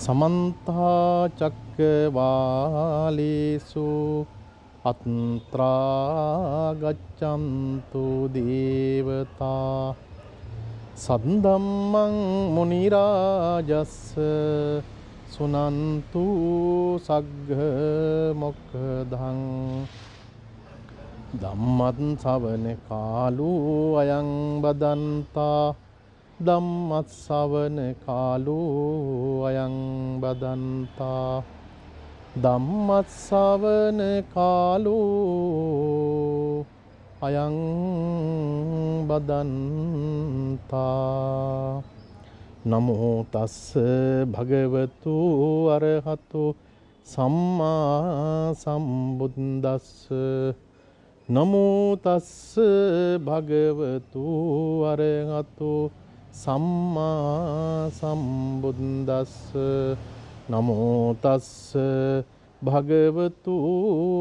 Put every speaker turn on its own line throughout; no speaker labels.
समन्त चक्रवालेषु अत्रा गच्छन्तु देवता सद्धम्मं मुनिराजस्स सुनन्तु सग्ग मोक्खदं ධම්මත් ශ්‍රවණ කාලෝ අයං බදන්තා ධම්මත් ශ්‍රවණ කාලෝ අයං බදන්තා ධම්මත් ශ්‍රවණ කාලෝ අයං බදන්තා නමෝ තස්ස භගවතු අරහතෝ සම්මා සම්බුද්දස්ස නමෝ තස්ස භගවතු අරහතෝ සම්මා සම්බුද්දස්ස නමෝ තස්ස භගවතු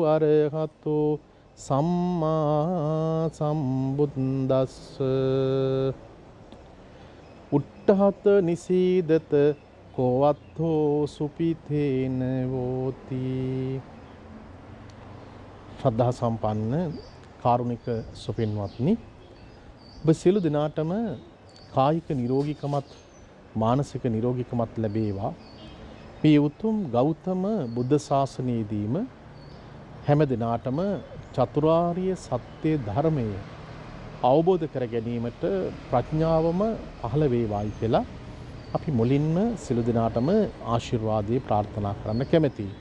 අරහතෝ සම්මා සම්බුද්දස්ස උට්ඨහත නිසීදත කෝවත්තෝ සුපිතේන වෝති. ශ්‍රද්ධා සම්පන්න කාරුණික සුපින්වත්නි, ඔබ සියලු දෙනාටම කායික නිරෝගීකමත් මානසික නිරෝගීකමත් ලැබේවා. මේ උතුම් ගෞතම බුද්ධ ශාසනයේදීම හැම දිනාටම චතුරාර්ය සත්‍ය ධර්මය අවබෝධ කර ගැනීමට ප්‍රඥාවම පහළ වේවායි කියලා අපි මුලින්ම සියලු දෙනාටම ආශිර්වාදයේ ප්‍රාර්ථනා කරන්න කැමැතියි.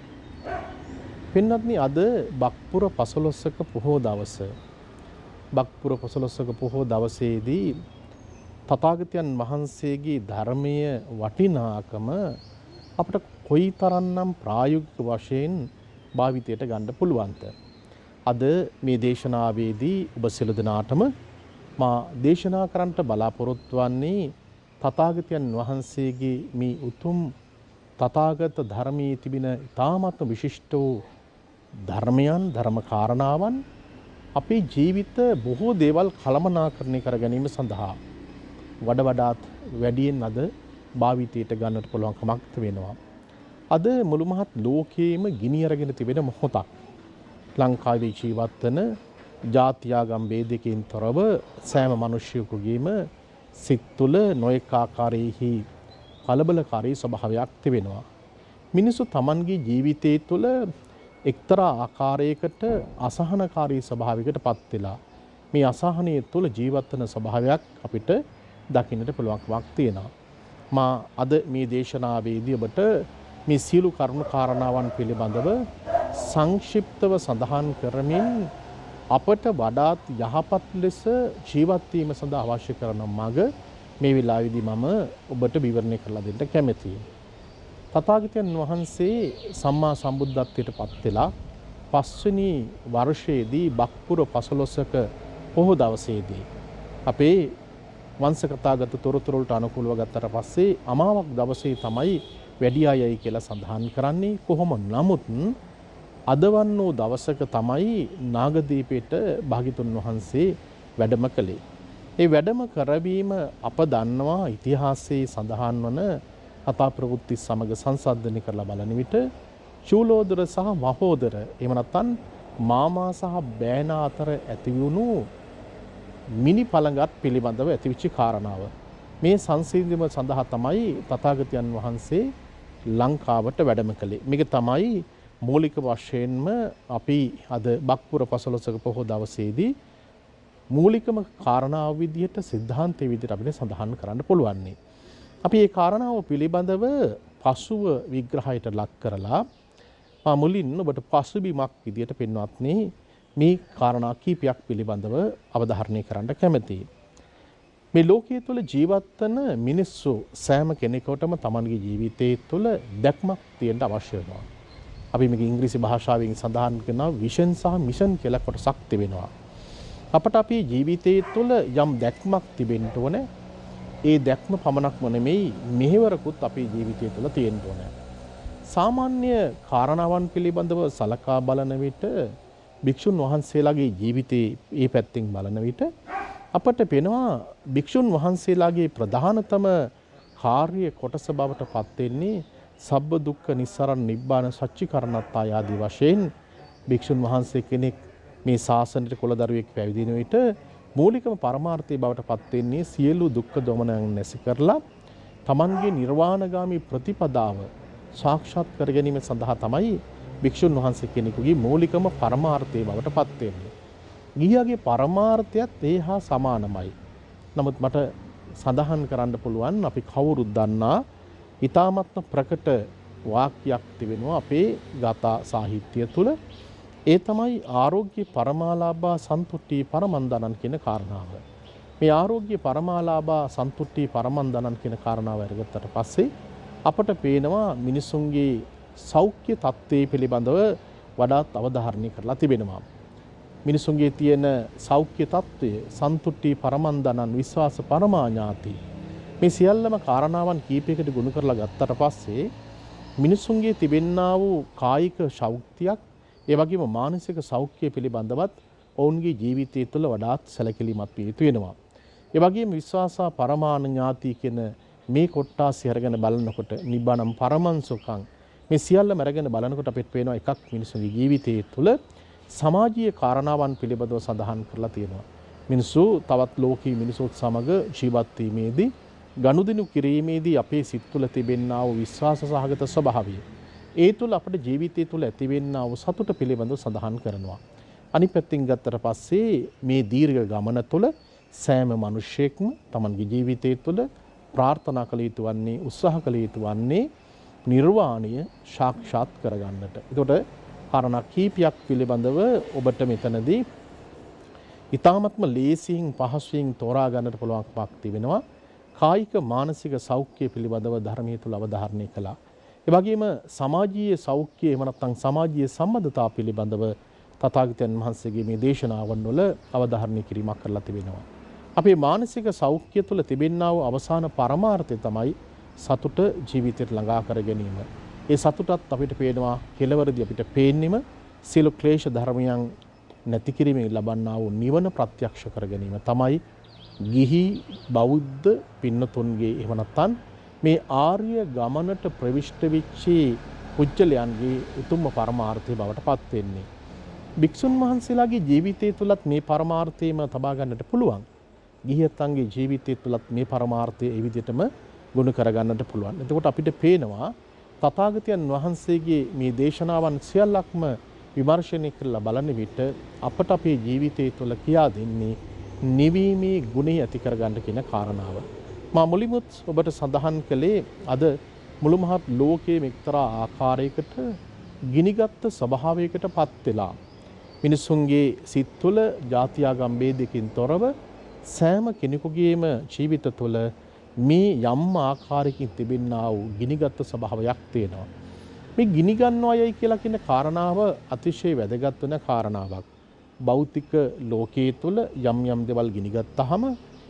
පින්වත්නි, අද බක්පුර පසළොස්වක පොහෝ දවස. බක්පුර පසළොස්වක පොහෝ දවසේදී තථාගතයන් වහන්සේගේ ධර්මයේ වටිනාකම අපට කොයිතරම්නම් ප්‍රායෝගික වශයෙන් භාවිතයට ගන්න පුළුවන්ද? අද මේ දේශනාවේදී ඔබ සියලු දෙනාටම මා දේශනා කරන්නට බලාපොරොත්තු වන්නේ තථාගතයන් වහන්සේගේ මේ උතුම් තථාගත ධර්මයේ තිබෙන ඊ타මත්ම විශිෂ්ට වූ ධර්මයන් ධර්ම කාරණාවන් අපේ ජීවිත බොහෝ දේවල් කළමනාකරණය කර ගැනීම සඳහා වඩාත් වැඩියෙන් අද භාවිතයට ගන්නට පුළුවන් කමක් වෙනවා. අද මුළු මහත් ලෝකයේම ගිනි අරගෙන තිබෙන මොහොතක්. ලංකාවේ ජීවත් වන ජාත්‍යාගම් ભેදකින් තොරව සෑම මිනිසෙකුගේම සිත් තුළ නොඑක ආකාරයේහි කලබලකාරී ස්වභාවයක් තිබෙනවා. මිනිසු තමන්ගේ ජීවිතයේ තුළ එක්තරා ආකාරයකට අසහනකාරී ස්වභාවයකට පත් වෙලා මේ අසහනය තුළ ජීවත් වෙන ස්වභාවයක් අපිට දකින්නට පුළුවන්කමක් තියෙනවා. මා අද මේ දේශනාවේදී ඔබට මේ සියලු කරුණු කාරණාවන් පිළිබඳව සංක්ෂිප්තව සඳහන් කරමින් අපට වඩාත් යහපත් ලෙස ජීවත් වීම සඳහා අවශ්‍ය කරන මඟ මේ වෙලාවේදී මම ඔබට විවරණය කරලා දෙන්න කැමැතියි. තථාගතයන් වහන්සේ සම්මා සම්බුද්ධත්වයට පත් වෙලා පස්වෙනි වර්ෂයේදී බක්පුර පසළොස්වක පොහෝ දවසේදී අපේ වංශකථාගත තොරතුරු වලට අනුකූලව ගත්තට පස්සේ අමාවක් දවසේ තමයි වැඩි අයයි කියලා සඳහන් කරන්නේ. කොහොම නමුත් අදවන් වූ දවසක තමයි නාගදීපේට භාග්‍යතුන් වහන්සේ වැඩම කළේ. ඒ වැඩම කරවීම අප දන්නවා ඉතිහාසයේ සඳහන් වන කතා ප්‍රවෘත්ති සමග සංසන්දනය කරලා බලන විට චූලෝදර සහ මහෝදර එහෙම නැත්නම් මාමා සහ බෑනා අතර ඇති වුණු මිනි පළඟත් පිළිබඳව ඇතිවිච්ච කාරණාව. මේ සංසිඳීම සඳහා තමයි තථාගතයන් වහන්සේ ලංකාවට වැඩම කළේ. මේක තමයි මූලික වශයෙන්ම අපි අද බක්පුර පසළොස්වක පොහෝ දවසේදී මූලිකම කාරණාව විදිහට සිද්ධාන්තයේ විදිහට අපිට සඳහන් කරන්න පුළුවන්. අපි මේ කාරණාව පිළිබඳව පසුව විග්‍රහයට ලක් කරලා මා මුලින් ඔබට පසුබිමක් විදිහට පෙන්වත්නි මේ කාරණා කීපයක් පිළිබඳව අවධාරණය කරන්න කැමැතියි. මේ ලෝකයේ තුල ජීවත් වන මිනිස්සු සෑම කෙනෙකුටම තමන්ගේ ජීවිතයේ තුල දැක්මක් තියෙන්න අවශ්‍ය වෙනවා. අපි මේක ඉංග්‍රීසි භාෂාවෙන් සඳහන් කරනවා විෂන් සහ මිෂන් කියලා කොටසක් තිබෙනවා. අපට අපේ ජීවිතයේ තුළ යම් දැක්මක් තිබෙන්න ඕනේ. ඒ දැක්ම පමණක්ම නෙමෙයි මෙහෙවරකුත් අපේ ජීවිතය තුළ තියෙන්න ඕනේ. සාමාන්‍ය කාරණාවන් පිළිබඳව සලකා බලන විට භික්ෂුන් වහන්සේලාගේ ජීවිතයේ මේ පැත්තෙන් බලන විට අපට පේනවා භික්ෂුන් වහන්සේලාගේ ප්‍රධානතම කාර්ය කොටස බවට පත් වෙන්නේ සබ්බ දුක්ඛ නිස්සරණ නිබ්බාන සච්චිකරණත්තා ආදී වශයෙන් භික්ෂුන් වහන්සේ කෙනෙක් මේ ශාසනයට කොළදරුවෙක් පැවිදි වෙන විට මූලිකම පරමාර්ථය බවට පත් වෙන්නේ සියලු දුක්ඛ දොමනයන් නැති කරලා තමන්ගේ නිර්වාණගාමී ප්‍රතිපදාව සාක්ෂාත් කර ගැනීම සඳහා තමයි භික්ෂුන් වහන්සේ කෙනෙකුගේ මූලිකම පරමාර්ථය බවට පත් වෙන්නේ. ගිහියාගේ පරමාර්ථයත් ඒ හා සමානමයි. නමුත් මට සඳහන් කරන්න පුළුවන් අපි කවුරුත් දන්නා ඊ타මත්ම ප්‍රකට වාක්‍යයක් තිබෙනවා අපේ ගාථා සාහිත්‍ය තුල. ඒ තමයි ආරෝග්‍ය පරමාලාභා සන්තුට්ටි පරමන්දනන් කියන කාරණාව. මේ ආරෝග්‍ය පරමාලාභා සන්තුට්ටි පරමන්දනන් කියන කාරණාව අරගත්තට පස්සේ අපට පේනවා මිනිසුන්ගේ සෞඛ්‍ය තත්ත්වයේ පිළිබඳව වඩාත් අවධාරණය කරලා තිබෙනවා. මිනිසුන්ගේ තියෙන සෞඛ්‍ය තත්ත්වය සන්තුට්ටි පරමන්දනන් විශ්වාස පරමාඥාති මේ සියල්ලම කාරණාවන් කීපයකට ගොනු කරලා ගත්තට පස්සේ මිනිසුන්ගේ තිබෙන්නා වූ කායික ශක්තියක් ඒ වගේම මානසික සෞඛ්‍යය පිළිබඳවත් ඔවුන්ගේ ජීවිතය තුළ වඩාත් සැලකිලිමත් විය යුතු වෙනවා. ඒ වගේම විශ්වාසා පරමාඥාති කියන මේ කොට්ටාසි අරගෙන බලනකොට නිබ්බානම් පරමංසුඛං මේ සියල්ලම අරගෙන බලනකොට අපිට පේනවා එකක් මිනිසුන්ගේ ජීවිතයේ තුළ සමාජීය කාරණාවන් පිළිබඳව සඳහන් කරලා තියෙනවා. මිනිස්සු තවත් ලෝකීය මිනිසුත් සමග ජීවත් වීමේදී ගනුදෙනු කිරීමේදී අපේ සිත් තුළ තිබෙනා වූ විශ්වාස සහගත ස්වභාවය ඒ තුළ අපේ ජීවිතය තුළ ඇතිවෙනා වූ සතුට පිළිබඳව සඳහන් කරනවා. අනිත් පැත්තෙන් ගත්තට පස්සේ මේ දීර්ඝ ගමන තුළ සෑම මිනිසෙක්ම තමන්ගේ ජීවිතය තුළ ප්‍රාර්ථනා කළ යුතු වන්නේ උත්සාහ කළ යුතු වන්නේ නිර්වාණය සාක්ෂාත් කරගන්නට. ඒකට කාරණා කීපයක් පිළිබඳව ඔබට මෙතනදී ඊ타මත්ම ලේසියෙන් පහසුවෙන් තෝරා ගන්නට පුළුවන්කමක් තිබෙනවා. කායික මානසික සෞඛ්‍ය පිළිබඳව ධර්මයේ තුල අවධාරණය කළා. ඒ වගේම සමාජීය සෞඛ්‍ය එහෙම නැත්නම් සමාජීය සම්බන්ධතා පිළිබඳව තථාගතයන් වහන්සේගේ මේ දේශනාවන් වල අවධාරණය කිරීමක් කරලා තිබෙනවා. අපේ මානසික සෞඛ්‍ය තුල තිබෙනා වූ අවසාන පරමාර්ථය තමයි සතුට ජීවිතයට ළඟා කර ගැනීම. ඒ සතුටත් අපිට පේනවා කෙලවරදී අපිට පේන්නෙම සියලු ක්ලේශ ධර්මයන් නැති කිරීමෙන් ලබන්නා වූ නිවන ප්‍රත්‍යක්ෂ කර ගැනීම තමයි ගිහි බෞද්ධ පින්නතුන්ගේ එහෙම නැත්නම් මේ ආර්ය ගමනට ප්‍රවිෂ්ඨ වෙච්ච පුජ්‍යලයන්ගේ උතුම්ම පරමාර්ථය බවට පත් වෙන්නේ. භික්ෂුන් වහන්සේලාගේ ජීවිතය තුලත් මේ පරමාර්ථයම තබා ගන්නට පුළුවන්. ගිහියන්ගේ ජීවිතය තුලත් මේ පරමාර්ථය ඒ විදිහටම ගුණ කර ගන්නට පුළුවන්. එතකොට අපිට පේනවා තථාගතයන් වහන්සේගේ මේ දේශනාවන් සියල්ලක්ම විමර්ශනය කරලා බලන විට අපට අපේ ජීවිතය තුළ කියා දෙන්නේ නිවීමේ ගුණය ඇති කර ගන්න කියන කාරණාව. මා මුලින්ම ඔබට සඳහන් කළේ අද මුළු මහත් ලෝකයේ එක්තරා ආකාරයකට ගිනිගත් ස්වභාවයකට පත් වෙලා මිනිසුන්ගේ සිත් තුළ ජාත්‍යාගම් ભેදකින් තොරව සෑම කෙනෙකුගේම ජීවිත තුළ මේ යම් ආකාරයකින් තිබෙනා වූ ගිනිගත් ස්වභාවයක් තියෙනවා. මේ ගිනි ගන්නවයයි කියලා කියන කාරණාව අතිශය වැදගත් වෙන කාරණාවක්. භෞතික ලෝකයේ තුල යම් යම් දේවල් ගිනිගත්තාම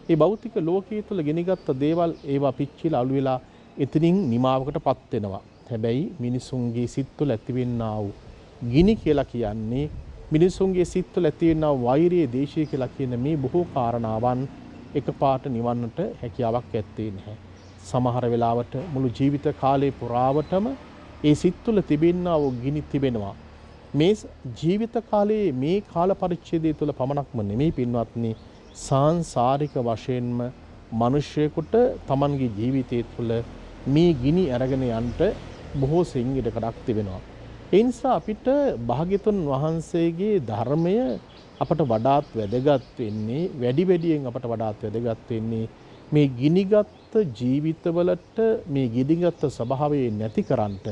ඒ භෞතික ලෝකයේ තුල ගිනිගත් දේවල් ඒවා පිච්චිලා අළු වෙලා එතනින් නිමාවකටපත් වෙනවා. හැබැයි මිනිසුන්ගේ සිත් තුළ ඇතිවෙනා වූ ගිනි කියලා කියන්නේ මිනිසුන්ගේ සිත් තුළ ඇතිවෙනා වෛරයේ දේශය කියලා කියන මේ බොහෝ කාරණාවන් එකපාරට නිවන්නට හැකියාවක් ඇත්තේ නැහැ. සමහර වෙලාවට මුළු ජීවිත කාලේ පුරාවටම ඒ සිත් තුළ තිබෙනා වූ ගිනි තිබෙනවා. මේ ජීවිත කාලයේ මේ කාල පරිච්ඡේදය තුළ පමණක්ම නෙමෙයි පින්වත්නි සාංශාරික වශයෙන්ම මිනිසෙකුට Tamanගේ ජීවිතය තුළ මේ ගිනි අරගෙන යන්න බොහෝ සෙයින් ඉඩකඩක් තිබෙනවා. ඒ නිසා අපිට භාග්‍යතුන් වහන්සේගේ ධර්මය අපට වඩාත් වැදගත් වෙන්නේ වැඩියෙන් අපට වඩාත් වැදගත් වෙන්නේ මේ ගිනිගත් ජීවිතවලට මේ ගිනිගත් ස්වභාවය නැති කරන්නට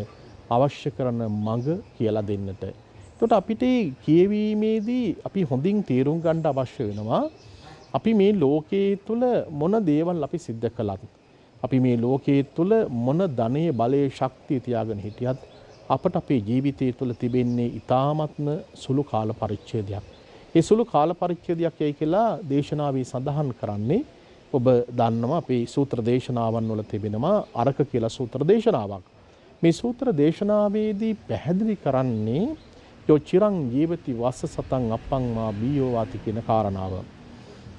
අවශ්‍ය කරන මඟ කියලා දෙන්නට. එතකොට අපිට කියවීමේදී අපි හොඳින් තේරුම් ගන්න අවශ්‍ය වෙනවා අපි මේ ලෝකයේ තුල මොන දේවල් අපි සිද්ධ කළත් අපි මේ ලෝකයේ තුල මොන ධනයේ බලයේ ශක්තිය තියාගෙන හිටියත් අපට අපේ ජීවිතය තුළ තිබෙන්නේ ඊ타ත්ම සුළු කාල පරිච්ඡේදයක්. ඒ සුළු කාල පරිච්ඡේදයක් යයි කියලා දේශනාවේ සඳහන් කරන්නේ ඔබ දන්නවා අපේ සූත්‍ර දේශනාවන් වල තිබෙනවා අරක කියලා සූත්‍ර දේශනාවක්. මේ සූත්‍ර දේශනාවේදී පැහැදිලි කරන්නේ යෝ චිරං ජීවති වස්ස සතං අප්පං මා බීයෝ වාති කියන කාරණාව.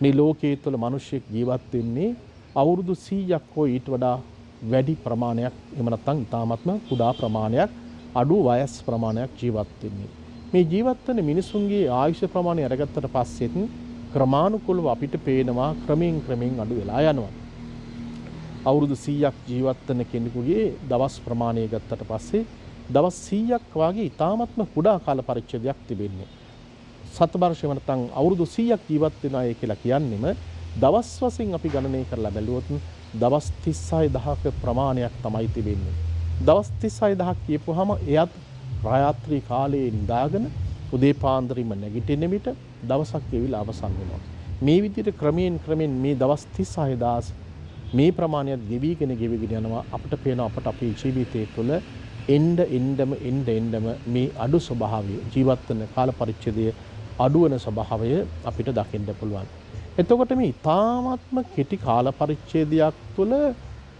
මේ ලෝකයේ තුළ මිනිසෙක් ජීවත් වෙන්නේ අවුරුදු 100ක් හෝ ඊට වඩා වැඩි ප්‍රමාණයක් එහෙම නැත්නම් ඉතාමත්ම කුඩා ප්‍රමාණයක් අඩු වයස් ප්‍රමාණයක් ජීවත් වෙන්නේ. මේ ජීවත් වෙන මිනිසුන්ගේ ආයුෂ ප්‍රමාණය අරගත්තට පස්සෙත් ක්‍රමානුකූලව අපිට පේනවා ක්‍රමයෙන් අඩු වෙලා යනවා. අවුරුදු 100ක් ජීවත් වෙන කෙනෙකුගේ දවස් ප්‍රමාණය ගත්තට පස්සේ දවස් 100ක් වාගේ ඉතාමත්ම කුඩා කාල පරිච්ඡේදයක් තිබෙන්නේ. සතවර්ෂය නැත්නම් අවුරුදු 100ක් ජීවත් වෙනවා කියලා කියන්නේම දවස් වශයෙන් අපි ගණනය කරලා බැලුවොත් දවස් 36000ක ප්‍රමාණයක් තමයි තිබෙන්නේ. දවස් 36000ක් කියපුවාම එයත් රාත්‍රී කාලයේ නිදාගෙන උදේ පාන්දරින්ම නැගිටින විට දවසක් ගෙවිලා අවසන් වෙනවා. මේ විදිහට ක්‍රමයෙන් මේ දවස් 36000 මේ ප්‍රමාණයත් ගෙවිගෙන යනවා. අපිට පේනවා අපට අපේ ජීවිතය තුළ එන්නම මේ අඩු ස්වභාවය ජීවත් වෙන කාල පරිච්ඡේදය අඩු වෙන ස්වභාවය අපිට දකින්න පුළුවන්. එතකොට මේ ඊ타ත්ම කෙටි කාල පරිච්ඡේදයක් තුළ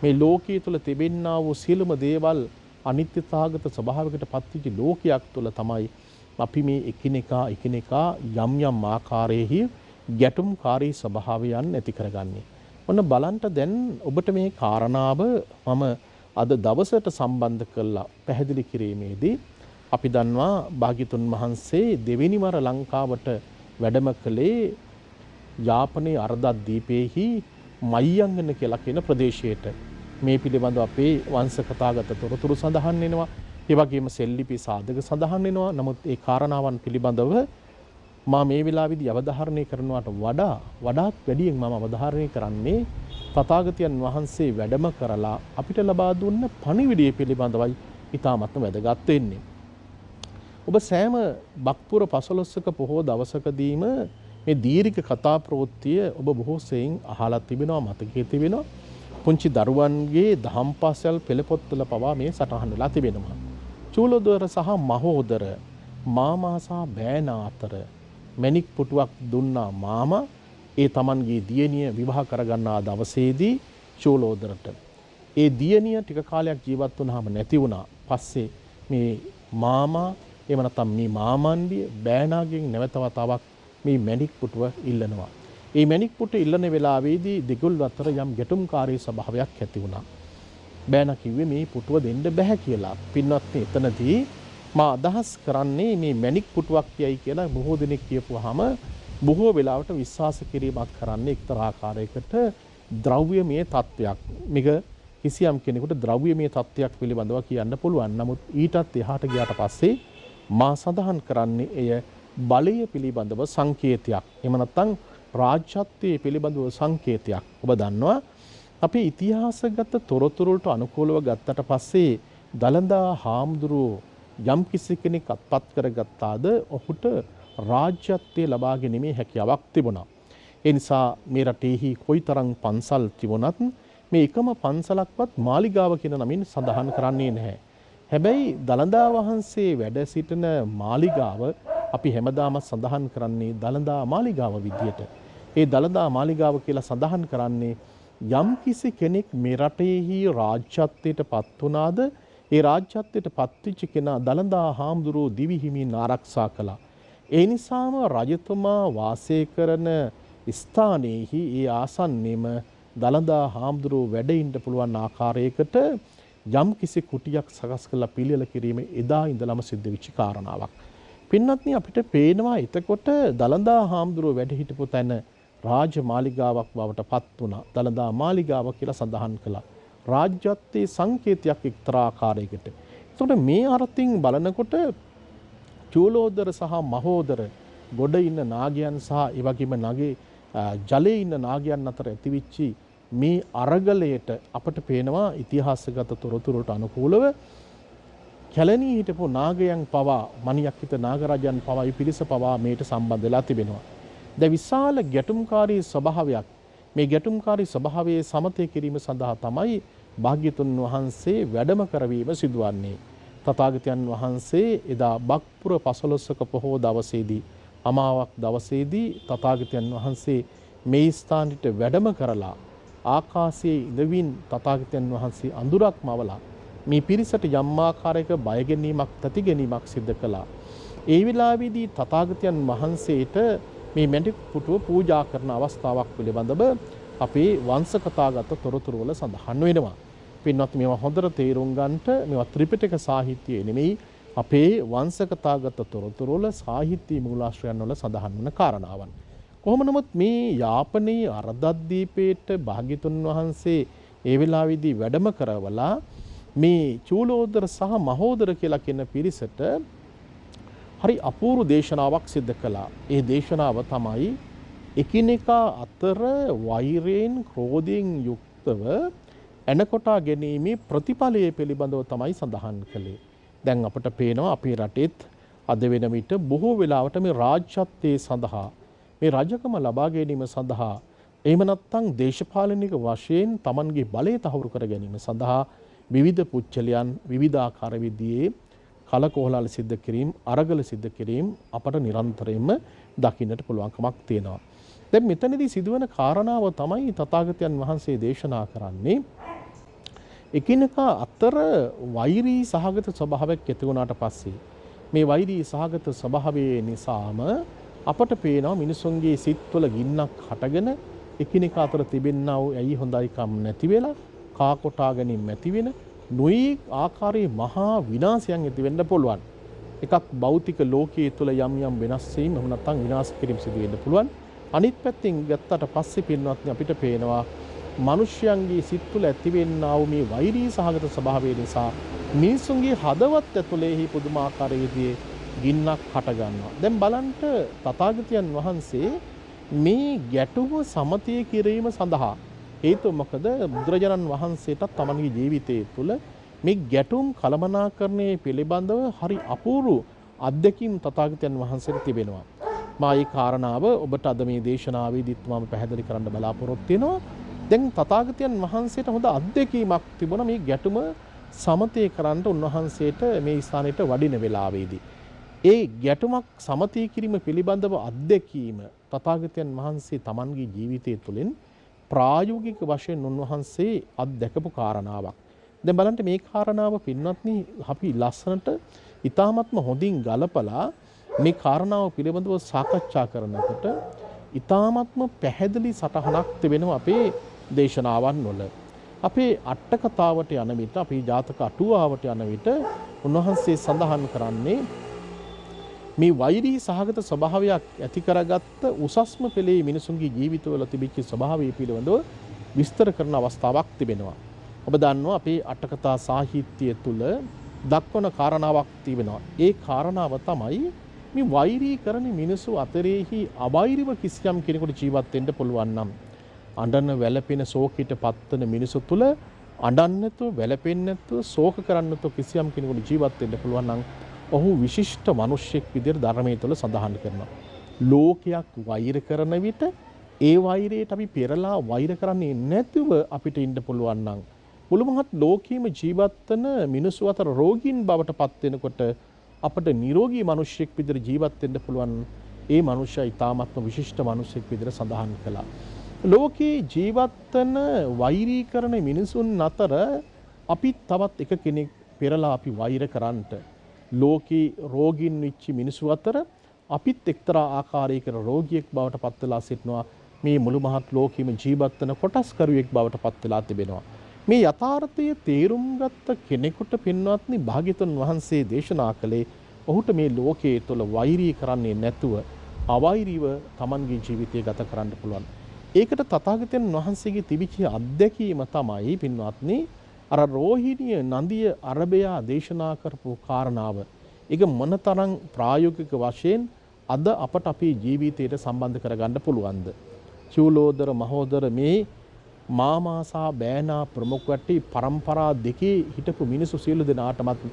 මේ ලෝකයේ තුළ තිබෙන්නා වූ සියලුම දේවල් අනිත්‍යතාවගත ස්වභාවයකට පත්විච්ච ලෝකයක් තුළ තමයි අපි මේ එකිනෙකා යම් ආකාරයේහි ගැටුම්කාරී ස්වභාවයන් ඇති කරගන්නේ. ඔන්න බලන්න දැන් ඔබට මේ කාරණාව මම අද දවසට සම්බන්ධ කරලා පැහැදිලි කිරීමේදී අපි දන්නවා භාග්‍යතුන් වහන්සේ දෙවෙනි වර ලංකාවට වැඩම කළේ යාපනයේ අර්ධද්වීපයේහි මයංගන කියලා කියන ප්‍රදේශයට. මේ පිළිබඳව අපේ වංශ කතාගත තොරතුරු සඳහන් වෙනවා. ඒ වගේම සෙල්ලිපි සාධක සඳහන් වෙනවා. නමුත් ඒ කාරණාවන් පිළිබඳව මා මේ වෙලාවේදී අවධාරණය කරනවට වඩාත් වැඩියෙන් මම අවධාරණය කරන්නේ තථාගතයන් වහන්සේ වැඩම කරලා අපිට ලබා දුන්න පණිවිඩය පිළිබඳවයි ඉතාමත්ම වැදගත් වෙන්නේ. ඔබ සෑම බක්පුර 15ක පොහෝ දවසකදීම මේ දීර්ඝ කතා ප්‍රවෘත්තිය ඔබ බොහෝ සෙයින් අහලා තිබෙනවා, මතකයේ තිබෙනවා. පුංචි දරුවන්ගේ දහම් පාසල් පෙළ පොත්වල පවා මේ සටහන් වෙලා තිබෙනවා. චූලෝදර සහ මහෝදර, මාමා සහ බෑනා අතර මැණික් පුටුවක් දුන්නා මාමා ඒ තමන්ගේ දියණිය විවාහ කරගන්නා දවසේදී චූලෝදරට. ඒ දියණිය ටික කාලයක් ජීවත් වුණාම නැති වුණා. පස්සේ මේ මාමා එහෙම නැත්නම් මේ මාමන්ඩිය බෑනාගෙන් නැවත වතාවක් මේ මැණික් පුටුව ඉල්ලනවා. මේ මැණික් පුටුව ඉල්ලන වෙලාවේදී දෙගොල්ල අතර යම් ගැටුම්කාරී ස්වභාවයක් ඇති වුණා. බෑනා කිව්වේ මේ පුටුව දෙන්න බෑ කියලා. පින්වත්නි, එතනදී මා අදහස් කරන්නේ මේ මැණික් පුටුවක් කියයි කියලා බොහෝ දෙනෙක් කියපුවාම බොහෝ වෙලාවට විශ්වාස කිරීමක් කරන්නේ එක්තරා ආකාරයකට ද්‍රව්‍යමය තත්වයක්. මේක කිසියම් කෙනෙකුට ද්‍රව්‍යමය තත්වයක් පිළිබඳව කියන්න පුළුවන්. නමුත් ඊටත් එහාට ගියාට පස්සේ මා සඳහන් කරන්නේ එය බලය පිළිබඳව සංකේතයක්. එහෙම නැත්නම් රාජ්‍යත්වයේ පිළිබඳව සංකේතයක්. ඔබ දන්නවා අපේ ඉතිහාසගත තොරතුරු වලට අනුකූලව ගත්තට පස්සේ දලදා හාමුදුරුවෝ යම් කිසි කෙනෙක් අත්පත් කරගත්තාද ඔහුට රාජ්‍යත්වයේ ලබා ගැනීමේ හැකියාවක් තිබුණා. ඒ නිසා මේ රටේහි කොයිතරම් පන්සල් තිබුණත් මේ එකම පන්සලක්වත් මාලිගාව කියන නමින් සඳහන් කරන්නේ නැහැ. හැබැයි දලදා වහන්සේ වැඩ සිටින මාලිගාව අපි හැමදාම සඳහන් කරන්නේ දලදා මාලිගාව විදියට. ඒ දලදා මාලිගාව කියලා සඳහන් කරන්නේ යම් කිසි කෙනෙක් මේ රටේහි රාජ්‍යත්වයට පත් වුණාද ඒ රාජ්‍යත්වයට පත්විච්ච කෙනා දලදා හාමුදුරුවෝ දිවි හිමින් ආරක්ෂා කළා. ඒ නිසාම රජතුමා වාසය කරන ස්ථානයේහි ඒ ආසන්නෙම දලදා හාමුදුරුවෝ වැඩ ඉන්න පුළුවන් ආකාරයකට යම් කිසි කුටියක් සකස් කරලා පිළියෙල කිරීම එදා ඉඳලම සිද්ධ වෙච්ච කාරණාවක්. පින්වත්නි, අපිට පේනවා එතකොට දලදා හාමුදුරුවෝ වැඩ හිටපු තැන රාජ මාලිගාවක් බවට පත් වුණා. දලදා මාලිගාව කියලා සඳහන් කළා. රාජ්‍යත්වයේ සංකේතයක් එක්තරා ආකාරයකට. එතකොට මේ අර්ථයෙන් බලනකොට චූලෝදර සහ මහෝදර ගොඩ ඉන්න නාගයන් සහ ඒ වගේම නගේ ජලයේ ඉන්න නාගයන් අතර ඇතිවිච්චි මේ අරගලයට අපට පේනවා ඉතිහාසගත තොරතුරු වලට අනුකූලව කැලණියේ හිටපු නාගයන් පවා මණියක්කිත නාගරජයන් පවා පිරිස පවා මේට සම්බන්ධ වෙලා තිබෙනවා. දැන් විශාල ගැටුම්කාරී ස්වභාවයක් මේ ගැටුම්කාරී ස්වභාවයේ සමතය කිරීම සඳහා තමයි භාග්‍යතුන් වහන්සේ වැඩම කරවීම සිදුවන්නේ. තථාගතයන් වහන්සේ එදා බක්පුර 15ක පොහෝ දවසේදී අමාවක් දවසේදී තථාගතයන් වහන්සේ මේ ස්ථානෙට වැඩම කරලා ආකාශයේ ඉඳවින් තථාගතයන් වහන්සේ අඳුරක් මවලා මේ පිරිසට යම් ආකාරයක බය ගැනීමක් තති ගැනීමක් සිදු කළා. ඒ වෙලාවේදී තථාගතයන් වහන්සේට මේ මැණික් පුටුව පූජා කරන අවස්ථාවක් පිළිබඳව අපේ වංශ කතාගත තොරතුරු වල සඳහන් වෙනවා. පින්වත් මේවා හොඳට තේරුම් ගන්නට මේවා ත්‍රිපිටක සාහිත්‍යයේ නෙමෙයි අපේ වංශකතාගත තොරතුරු වල සාහිත්‍ය මූලාශ්‍රයන් වල සඳහන් වන කාරණාවන්. කොහොම නමුත් මේ යාපනයේ අර්ධද්වීපයේට භාග්‍යතුන් වහන්සේ ඒ වෙලාවේදී වැඩම කරවලා මේ චූලෝදර සහ මහෝදර කියලා කියන පිරිසට හරි අපූර්ව දේශනාවක් සිදු කළා. ඒ දේශනාව තමයි එකිනෙකා අතර වෛරයෙන් ක්‍රෝධයෙන් යුක්තව එනකොටා ගැනීමේ ප්‍රතිඵලය පිළිබඳව තමයි සඳහන් කළේ. දැන් අපට පේනවා අපේ රටෙත් අද වෙන විට බොහෝ වෙලාවට මේ රාජ්‍යත්වයේ සඳහා මේ රජකම ලබා ගැනීම සඳහා එහෙම නැත්නම් දේශපාලනික වශයෙන් Tamanගේ බලය තහවුරු කර ගැනීම සඳහා විවිධ පුච්චලයන් විවිධාකාර විදිහේ කලකෝහලල් සිද්ධ කිරීම අරගල සිද්ධ කිරීම අපට නිරන්තරයෙන්ම දකින්නට පුළුවන්කමක් තියෙනවා. දැන් මෙතනදී සිදුවන කාරණාව තමයි තථාගතයන් වහන්සේ දේශනා කරන්නේ එකිනෙකා අතර වෛරී සහගත ස්වභාවයක් ඇති වුණාට පස්සේ මේ වෛරී සහගත ස්වභාවය නිසාම අපට පේනවා මිනිසුන්ගේ සිත්වල ගින්නක් හටගෙන එකිනෙකා අතර තිබෙන්නා වූ ඇයි හොඳයිකම් නැති වෙලා කා කොටා ගැනීම ඇති වෙන නොයි ආකාරයේ මහා විනාශයන් ඇති වෙන්න පුළුවන්. එකක් භෞතික ලෝකයේ තුල යම් යම් වෙනස් වීම එහෙම නැත්නම් විනාශ කිරීම සිදු වෙන්න පුළුවන්. අනිත් පැත්තෙන් ගත්තට පස්සේ පින්වත්නි අපිට පේනවා මිනිස්යන්ගේ සිත් තුළ ඇතිවෙනා වූ මේ වෛරී සහගත ස්වභාවය නිසා මිනිසුන්ගේ හදවත් ඇතුළේහි පුදුමාකාර විදිහේ ගින්නක් හට ගන්නවා. දැන් බලන්න තථාගතයන් වහන්සේ මේ ගැටුම සමතය කිරීම සඳහා හේතුව මොකද බුදුරජාණන් වහන්සේටත් තමන්ගේ ජීවිතයේ තුළ මේ ගැටුම් කළමනාකරණය පිළිබඳව හරි අපූර්ව අත්දැකීම් තථාගතයන් වහන්සේට තිබෙනවා. මා මේ කාරණාව ඔබට අද මේ දේශනාවේදීත් මම පැහැදිලි කරන්න බලාපොරොත්තු වෙනවා. දැන් තථාගතයන් වහන්සේට හොඳ අත්දැකීමක් තිබුණා මේ ගැටුම සමතය කරන්න උන්වහන්සේට මේ ස්ථානෙට වඩින වෙලාවේදී. ඒ ගැටුමක් සමතය කිරීම පිළිබඳව අත්දැකීම තථාගතයන් වහන්සේ තමන්ගේ ජීවිතය තුළින් ප්‍රායෝගික වශයෙන් උන්වහන්සේ අත්දැකපු කාරණාවක්. දැන් බලන්න මේ කාරණාව පින්වත්නි අපි ලස්සනට ඊ타ත්ම හොඳින් ගලපලා මේ කාරණාව පිළිබඳව සාකච්ඡා කරනකොට ඊ타ත්ම පැහැදිලි සටහනක් තිබෙනවා අපේ දේශනාවන් වල. අපේ අට කතාවට යන විට අපේ ජාතක අටුවාවට යන විට උන්වහන්සේ සඳහන් කරන්නේ මේ වෛරී සහගත ස්වභාවයක් ඇති කරගත්ත උසස්ම පෙළේ මිනිසුන්ගේ ජීවිතවල තිබිච්ච ස්වභාවය පිළිබඳව විස්තර කරන අවස්ථාවක් තිබෙනවා. ඔබ දන්නවා අපේ අට කතා සාහිත්‍යය තුල දක්වන කාරණාවක් තිබෙනවා. ඒ කාරණාව තමයි මේ වෛරී කරන මිනිසු අතරෙහි අවෛරීව කිසියම් කෙනෙකුට ජීවත් වෙන්න පුළුවන් නම් අඬන වැළපෙන ශෝකයට පත්වන මිනිසු තුල අඬන්නේ නැතුව වැළපෙන්නේ නැතුව ශෝක කරන්නේ නැතුව කිසියම් කෙනෙකුට ජීවත් වෙන්න පුළුවන් නම් ඔහු විශිෂ්ට මිනිසෙක් විදිහට ධර්මයේ තුල සඳහන් කරනවා. ලෝකයක් වෛර කරන විට ඒ වෛරයට අපි පෙරලා වෛර කරන්නේ නැතුව අපිට ඉන්න පුළුවන් නම් මුළුමහත් ලෝකීයම ජීවත් වෙන මිනිසු අතර රෝගීන් බවට පත් වෙනකොට අපට නිරෝගී මිනිසෙක් විදිහට ජීවත් වෙන්න පුළුවන්. ඒ මිනිසයා ඊ타ත්ම විශිෂ්ට මිනිසෙක් විදිහට සඳහන් කළා. ලෝකේ ජීවත් වෙන වෛරී කරන මිනිසුන් අතර අපි තවත් එක කෙනෙක් පෙරලා අපි වෛර කරන්නට ලෝකේ රෝගීන් වෙච්ච මිනිසු අතර අපිත් එක්තරා ආකාරයක රෝගියෙක් බවට පත් වෙලා සිටනවා. මේ මුළු මහත් ලෝකෙම ජීවත් වෙන කොටස්කරුවෙක් බවට පත් වෙලා තිබෙනවා. මේ යථාර්ථය තේරුම් ගත්ත කෙනෙකුට පින්වත්නි භාග්‍යතුන් වහන්සේ දේශනා කළේ ඔහුට මේ ලෝකයේ තුල වෛරී කරන්නේ නැතුව අවෛරීව Tamanගේ ජීවිතය ගත කරන්න පුළුවන්. ඒකට තථාගතයන් වහන්සේගේ තිබිච්ච අත්දැකීම තමයි පින්වත්නි අර රෝහිණිය නන්දිය අරබයා දේශනා කරපු කාරණාව. ඒක මොනතරම් ප්‍රායෝගික වශයෙන් අද අපට අපේ ජීවිතයට සම්බන්ධ කරගන්න පුළුවන්ද? චූලෝදර මහෝදර මේ මාමාසා බෑනා ප්‍රමුඛ වටි પરම්පරා දෙකේ හිටපු මිනිසු සියලු දෙනාටමත්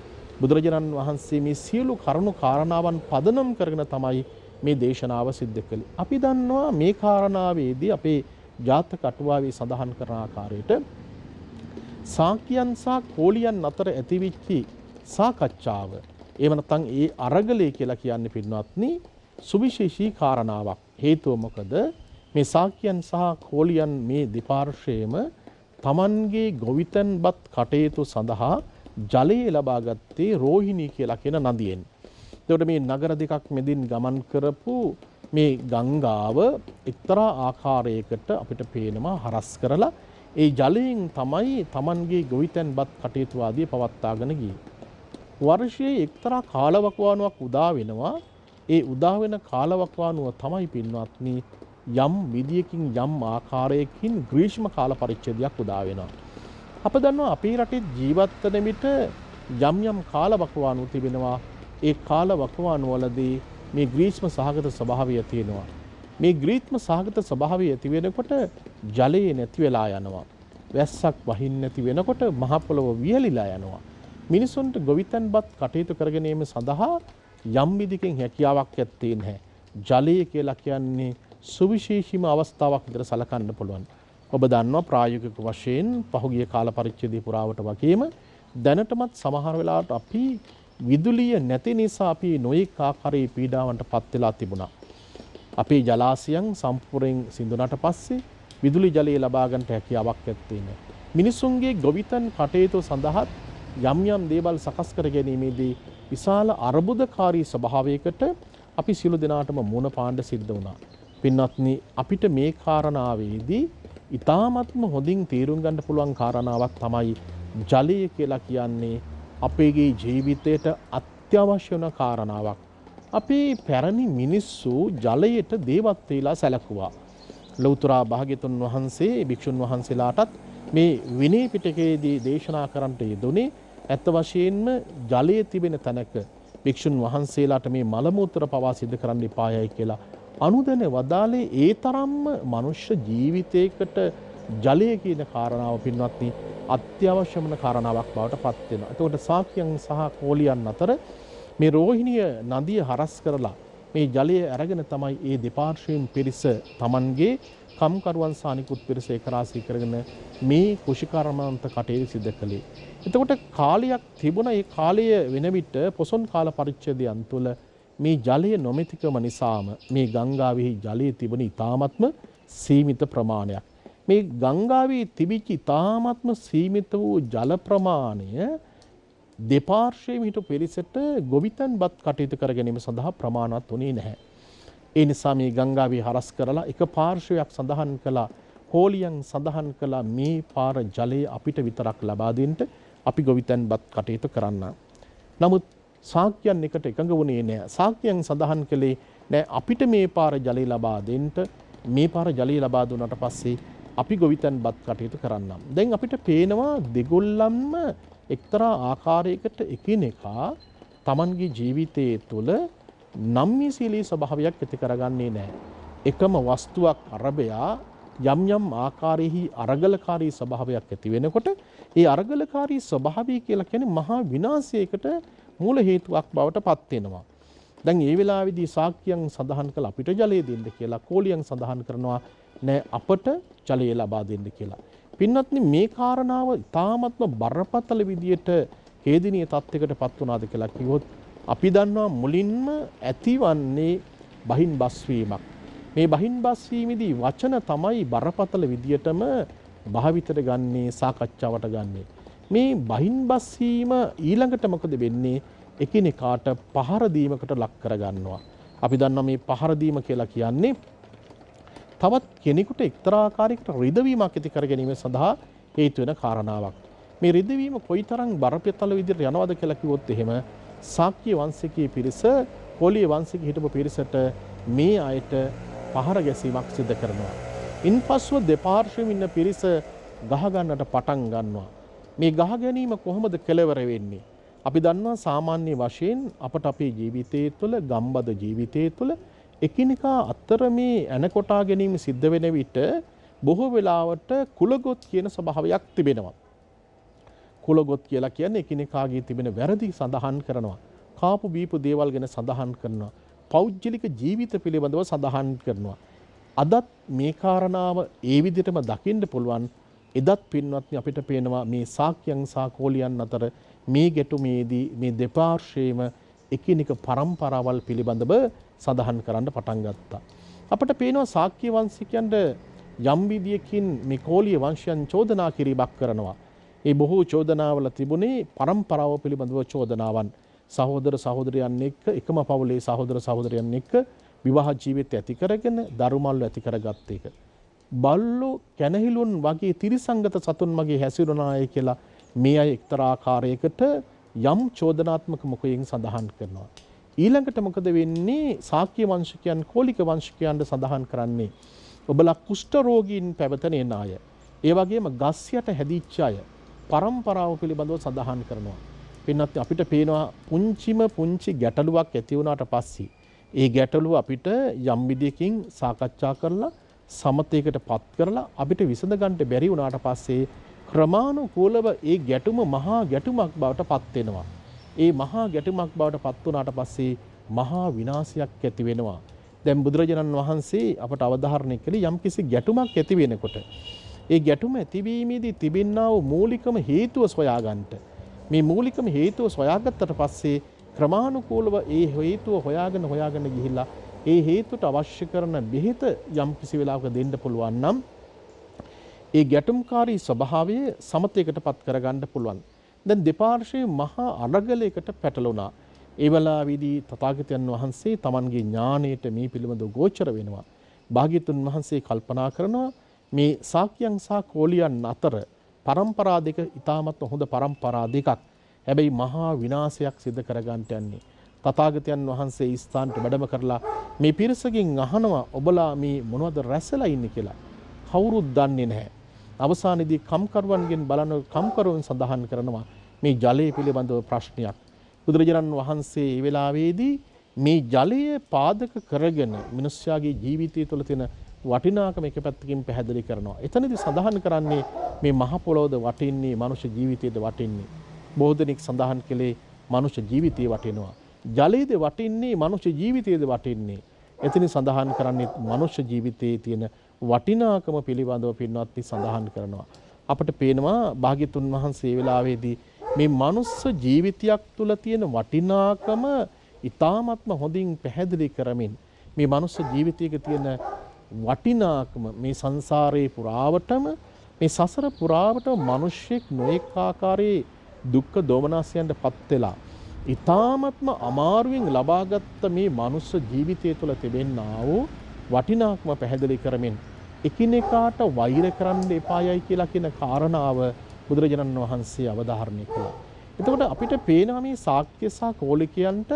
බුදුරජාණන් වහන්සේ මේ සියලු කරුණු කාරණාවන් පදනම් කරගෙන තමයි මේ දේශනාව සිද්ධ කළේ. අපි දන්නවා මේ කාරණාවේදී අපේ ජාතක අටුවාවේ සඳහන් කරන ආකාරයට සාක්‍යයන් සහ කෝලියන් අතර ඇතිවිච්ච සාකච්ඡාව එහෙම නැත්නම් ඒ අරගලය කියලා කියන්නේ පින්වත්නි සුවිශේෂී කාරණාවක්. හේතුව මොකද මේ සාක්‍යයන් සහ කෝලියන් මේ දෙපාර්ශ්වයේම Tamanගේ ගොවිතැන්පත් කටයුතු සඳහා ජලය ලබා ගත්තේ රෝහිණී කියලා කියන නදියෙන්. එතකොට මේ නගර දෙකක් මැදින් ගමන් කරපු මේ ගංගාව එක්තරා ආකාරයකට අපිට පේනවා හරස් කරලා ඒ ජලයෙන් තමයි Tamanගේ ගොවිතැන්පත් කටයුතු ආදී පවත්වාගෙන ගියේ. වර්ෂයේ එක්තරා කාලවකවානුවක් උදා වෙනවා. ඒ උදා වෙන කාලවකවානුව තමයි පින්වත්නි යම් විදියකින් යම් ආකාරයකින් ග්‍රීෂ්ම කාල පරිච්ඡේදයක් උදා වෙනවා. අප දන්නවා අපේ රටේ ජීවත් වෙන විට යම් යම් කාලවකවානු තිබෙනවා. ඒ කාලවකවානු වලදී මේ ග්‍රීෂ්ම සහගත ස්වභාවය තියෙනවා. මේ ග්‍රීෂ්ම සහගත ස්වභාවය ඇති වෙනකොට ජලය නැති වෙලා යනවා. වැස්සක් වහින්න නැති වෙනකොට මහ පොළොව වියලිලා යනවා. මිනිසුන්ට ගොවිතැන්පත් කටයුතු කරගෙන යාම සඳහා යම් විදිහකින් හැකියාවක් ඇත්තේ නැහැ. ජලය කියලා කියන්නේ සුවිශේෂීම අවස්ථාවක් විතර සලකන්න පුළුවන්. ඔබ දන්නවා ප්‍රායෝගික වශයෙන් පහුගිය කාල පරිච්ඡේදය පුරාවට වගේම දැනටමත් සමහර වෙලාවට අපි විදුලිය නැති නිසා අපි නොයෙක් ආකාරයේ පීඩාවන්ට පත් වෙලා තිබුණා. අපේ ජලාශයන් සම්පූර්ණයෙන් සිඳුනට පස්සේ විදුලි ජලය ලබා ගන්නට හැකියාවක් ඇත්තේ නැහැ. මිනිසුන්ගේ ගොවිතැන් කටයුතු සඳහා යම් යම් දේවල් සකස් කර ගැනීමේදී විශාල අර්බුදකාරී ස්වභාවයකට අපි සියලු දෙනාටම මුණ පාණ්ඩ සිද්ධ වුණා. පින්වත්නි අපිට මේ කාරණාවේදී ඊ타ත්ම හොඳින් තේරුම් ගන්න පුළුවන් කාරණාවක් තමයි ජලය කියලා කියන්නේ අපේගේ ජීවිතයට අත්‍යවශ්‍ය වෙන කාරණාවක්. අපේ පැරණි මිනිස්සු ජලයට දේවත් වේලා සැලකුවා. ලෞතර භාග්‍යතුන් වහන්සේ භික්ෂුන් වහන්සේලාටත් මේ විනය පිටකයේදී දේශනා කරන්නට යෙදුනේ ඇත්ත වශයෙන්ම ජලයේ තිබෙන තැනක භික්ෂුන් වහන්සේලාට මේ මල මූත්‍ර පවා සිදු කරන්න එපායයි කියලා අනුදැන වදාලේ ඒ තරම්ම මනුෂ්‍ය ජීවිතයකට ජලය කියන කාරණාව පින්වත්නි අත්‍යවශ්‍යම කාරණාවක් බවට පත් වෙනවා. එතකොට ශාක්‍යයන් සහ කෝලියන් අතර මේ රෝහිණිය නදිය හරස් කරලා මේ ජලය අරගෙන තමයි ඒ දෙපාර්ශ්වයෙන් පිරිස Tamanගේ කම්කරුවන් සානිකුත් පිරිස එකරාශී කරගෙන මේ කුෂිකර්මාන්ත කටයුතු සිදු කළේ. එතකොට කාලයක් තිබුණා. ඒ කාලය වෙන විට පොසොන් කාල පරිච්ඡේදයන් තුළ මේ ජලය නොමැතිකම නිසාම මේ ගංගාවෙහි ජලය තිබුණ ඉතාමත්ම සීමිත ප්‍රමාණයක්. මේ ගංගාවේ තිබිච්ච ඉතාමත්ම සීමිත වූ ජල ප්‍රමාණය දෙපාර්ශ්වයෙන් හිටු පිරිසට ගොවිතැන්පත් කටයුතු කර ගැනීම සඳහා ප්‍රමාණවත් වුණේ නැහැ. ඒ නිසා මේ ගංගාවේ හරස් කරලා එක පාර්ශ්වයක් සඳහන් කළා, කෝලියන් සඳහන් කළා මේ පාර ජලය අපිට විතරක් ලබා දෙන්න අපි ගොවිතැන්පත් කටයුතු කරන්න. නමුත් ශාක්‍යයන් එකට එකඟ වුණේ නැහැ. ශාක්‍යයන් සඳහන් කළේ නෑ අපිට මේ පාර ජලය ලබා දෙන්න. මේ පාර ජලය ලබා දුන්නාට පස්සේ අපි ගොවිතැන්පත් කටයුතු කරන්නම්. දැන් අපිට පේනවා දෙගොල්ලන්ම එක්තරා ආකාරයකට එකිනෙකා Tamanගේ ජීවිතයේ තුළ නම්‍යශීලී ස්වභාවයක් ඇති කරගන්නේ නැහැ. එකම වස්තුවක් අරබයා යම් යම් ආකාරයෙහි අරගලකාරී ස්වභාවයක් ඇති වෙනකොට ඒ අරගලකාරී ස්වභාවය කියලා කියන්නේ මහා විනාශයකට මූල හේතුවක් බවට පත් වෙනවා. දැන් මේ වෙලාවේදී ශාක්‍යයන් සඳහන් කළ අපිට ජලය දෙන්න කියලා, කෝලියන් සඳහන් කරනවා නෑ අපට ජලය ලබා දෙන්න කියලා. පින්වත්නි මේ කාරණාව තාමත්ම බරපතල විදියට හේදිනීය තත්යකට පත් වුණාද කියලා කිව්වොත් අපි දන්නවා මුලින්ම ඇතිවන්නේ බහින් බස් වීමක්. මේ බහින් බස් වීමේදී වචන තමයි බරපතල විදියටම භාවිතයට ගන්නේ, සාකච්ඡාවට ගන්නේ. මේ බහින් බස් වීම ඊළඟට මොකද වෙන්නේ? එකිනෙකාට පහර දීමකට ලක් කර ගන්නවා. අපි දන්නවා මේ පහර දීම කියලා කියන්නේ තවත් කෙනෙකුට එක්තරා ආකාරයකට රිදවීමක් ඇති කර ගැනීම සඳහා හේතු වෙන කාරණාවක්. මේ රිදවීම කොයිතරම් බරපතල විදිහට යනවද කියලා කිව්වොත් එහෙම ශාක්‍ය වංශිකයේ පිරිස කොලිය වංශික හිටපු පිරිසට මේ අයට පහර ගැසීමක් සිදු කරනවා. ඉන්පස්ව දෙපාර්ශ්වෙම ඉන්න පිරිස ගහ ගන්නට පටන් ගන්නවා. මේ ගහ ගැනීම කොහොමද කෙලවර වෙන්නේ? අපි දන්නවා සාමාන්‍ය වශයෙන් අපට අපේ ජීවිතයේ තුළ ගම්බද ජීවිතයේ තුළ එකිනෙකා අතර මේ ඇනකොටා ගැනීම සිද්ධ වෙන විට බොහෝ වෙලාවට කුලගොත් කියන ස්වභාවයක් තිබෙනවා. කුලගොත් කියලා කියන්නේ එකිනෙකාගේ තිබෙන වැරදි සඳහන් කරනවා. කාපු බීපු දේවල් ගැන සඳහන් කරනවා. පෞද්ගලික ජීවිත පිළිබඳව සඳහන් කරනවා. අදත් මේ කාරණාව ඒ විදිහටම දකින්න පුළුවන්. එදත් පින්වත්නි අපිට පේනවා මේ ශාක්‍යයන් සහ කෝලියන් අතර මේ ගැටුමේදී මේ දෙපාර්ශ්වයේම එකිනෙක පරම්පරාවල් පිළිබඳව සඳහන් කරන්න පටන් ගත්තා. අපිට පේනවා ශාක්‍ය වංශිකයන්ට යම් විදියකින් මේ කෝලිය වංශයන් චෝදනා කිරීමක් කරනවා. ඒ බොහෝ චෝදනාවල තිබුණේ පරම්පරාව පිළිබඳව චෝදනාවන්. සහෝදර සහෝදරයන් එක්ක එකම පවුලේ සහෝදර සහෝදරයන් එක්ක විවාහ ජීවිතය ඇති කරගෙන දරුමල්ලු ඇති කරගත් එක. බල්ලෝ කැනහිලුන් වගේ තිරිසංගත සතුන් වගේ හැසිරුණාය කියලා මේ අය එක්තරා ආකාරයකට යම් චෝදනාත්මක මුඛයෙන් සඳහන් කරනවා. ඊළඟට මොකද වෙන්නේ? ශාක්‍ය වංශිකයන් කෝලික වංශිකයන්ට සඳහන් කරන්නේ ඔබලා කුෂ්ඨ රෝගීන් පැවතෙන එන අය. ඒ වගේම ගස් යට හැදිච්ච අය පරම්පරාව පිළිබඳව සඳහන් කරනවා. පින්නත් අපිට පේනවා පුංචි ගැටලුවක් ඇති වුණාට පස්සේ ඒ ගැටලුව අපිට යම් විදියකින් සාකච්ඡා කරලා සමතයකට පත් කරලා අපිට විසඳ ගන්න බැරි වුණාට පස්සේ ක්‍රමානුකූලව ඒ ගැටුම මහා ගැටුමක් බවට පත් වෙනවා. ඒ මහා ගැටුමක් බවට පත් වුණාට පස්සේ මහා විනාශයක් ඇති වෙනවා. දැන් බුදුරජාණන් වහන්සේ අපට අවධාරණය කළේ යම්කිසි ගැටුමක් ඇති වෙනකොට ඒ ගැටුම ඇතිවීමේදී තිබෙනා වූ මූලිකම හේතුව සොයාගන්නට. මේ මූලිකම හේතුව සොයාගත්තට පස්සේ ක්‍රමානුකූලව ඒ හේතුව හොයාගෙන ගිහිල්ලා ඒ හේතුවට අවශ්‍ය කරන බෙහෙත යම් කිසි වෙලාවක දෙන්න පුළුවන් නම් ඒ ගැටුම්කාරී ස්වභාවය සමතයකටපත් කරගන්න පුළුවන්. දැන් දෙපාර්ශ්වයේ මහා අරගලයකට පැටළුණා. ඒ වෙලාවේදී තථාගතයන් වහන්සේ Tamanගේ ඥාණයට මේ පිළිබඳව ගෝචර වෙනවා. භාග්‍යතුන් වහන්සේ කල්පනා කරනවා මේ ශාක්‍යයන් සහ කෝලියන් අතර පරම්පරා දෙක ඉතාමත් හොඳ පරම්පරා දෙකක්. හැබැයි මහා විනාශයක් සිදු කරගන්නට යන්නේ. තථාගතයන් වහන්සේ ස්ථානට වැඩම කරලා මේ පිරිසකින් අහනවා ඔබලා මේ මොනවද රැස්ලා ඉන්නේ කියලා. කවුරුත් දන්නේ නැහැ. අවසානයේදී කම්කරුවන්ගෙන් බලන කම්කරුවන් සඳහන් කරනවා මේ ජලය පිළිබඳව ප්‍රශ්නයක්. බුදුරජාණන් වහන්සේ මේ වෙලාවේදී මේ ජලය පාදක කරගෙන මිනිස්යාගේ ජීවිතය තුළ තියෙන වටිනාකම එක පැත්තකින් පැහැදිලි කරනවා. එතනදී සඳහන් කරන්නේ මේ මහ පොළොවද වටින්නේ මනුෂ්‍ය ජීවිතයේද වටින්නේ. බොහෝ දෙනෙක් සඳහන් කළේ මනුෂ්‍ය ජීවිතය වටිනවා. ජලයේද වටින්නේ මනුෂ්‍ය ජීවිතයේද වටින්නේ. එතනින් සඳහන් කරන්නේ මනුෂ්‍ය ජීවිතයේ තියෙන වටිනාකම පිළිබඳව පින්වත්නි සඳහන් කරනවා. අපට පේනවා භාග්‍යතුන් වහන්සේ වෙලාවේදී මේ මනුස්ස ජීවිතයක් තුළ තියෙන වටිනාකම ඊ타ත්ම හොඳින් පැහැදිලි කරමින් මේ මනුස්ස ජීවිතයක තියෙන වටිනාකම මේ සංසාරේ පුරාවටම මේ සසර පුරාවටම මිනිස්සෙක් නොඑක ආකාරයේ දුක්ඛ දෝමනස්යන්ට පත් වෙලා ඊ타ත්ම අමාරුවෙන් ලබාගත් මේ මනුස්ස ජීවිතය තුළ තිබෙනා වූ වටිනාකම පැහැදිලි කරමින් එකිනෙකාට වෛර කරන්න එපායයි කියලා කියන කාරණාව බුදුරජාණන් වහන්සේ අවධාරණය කළා. එතකොට අපිට පේනවා මේ ශාක්‍ය සහ කෝලිකයන්ට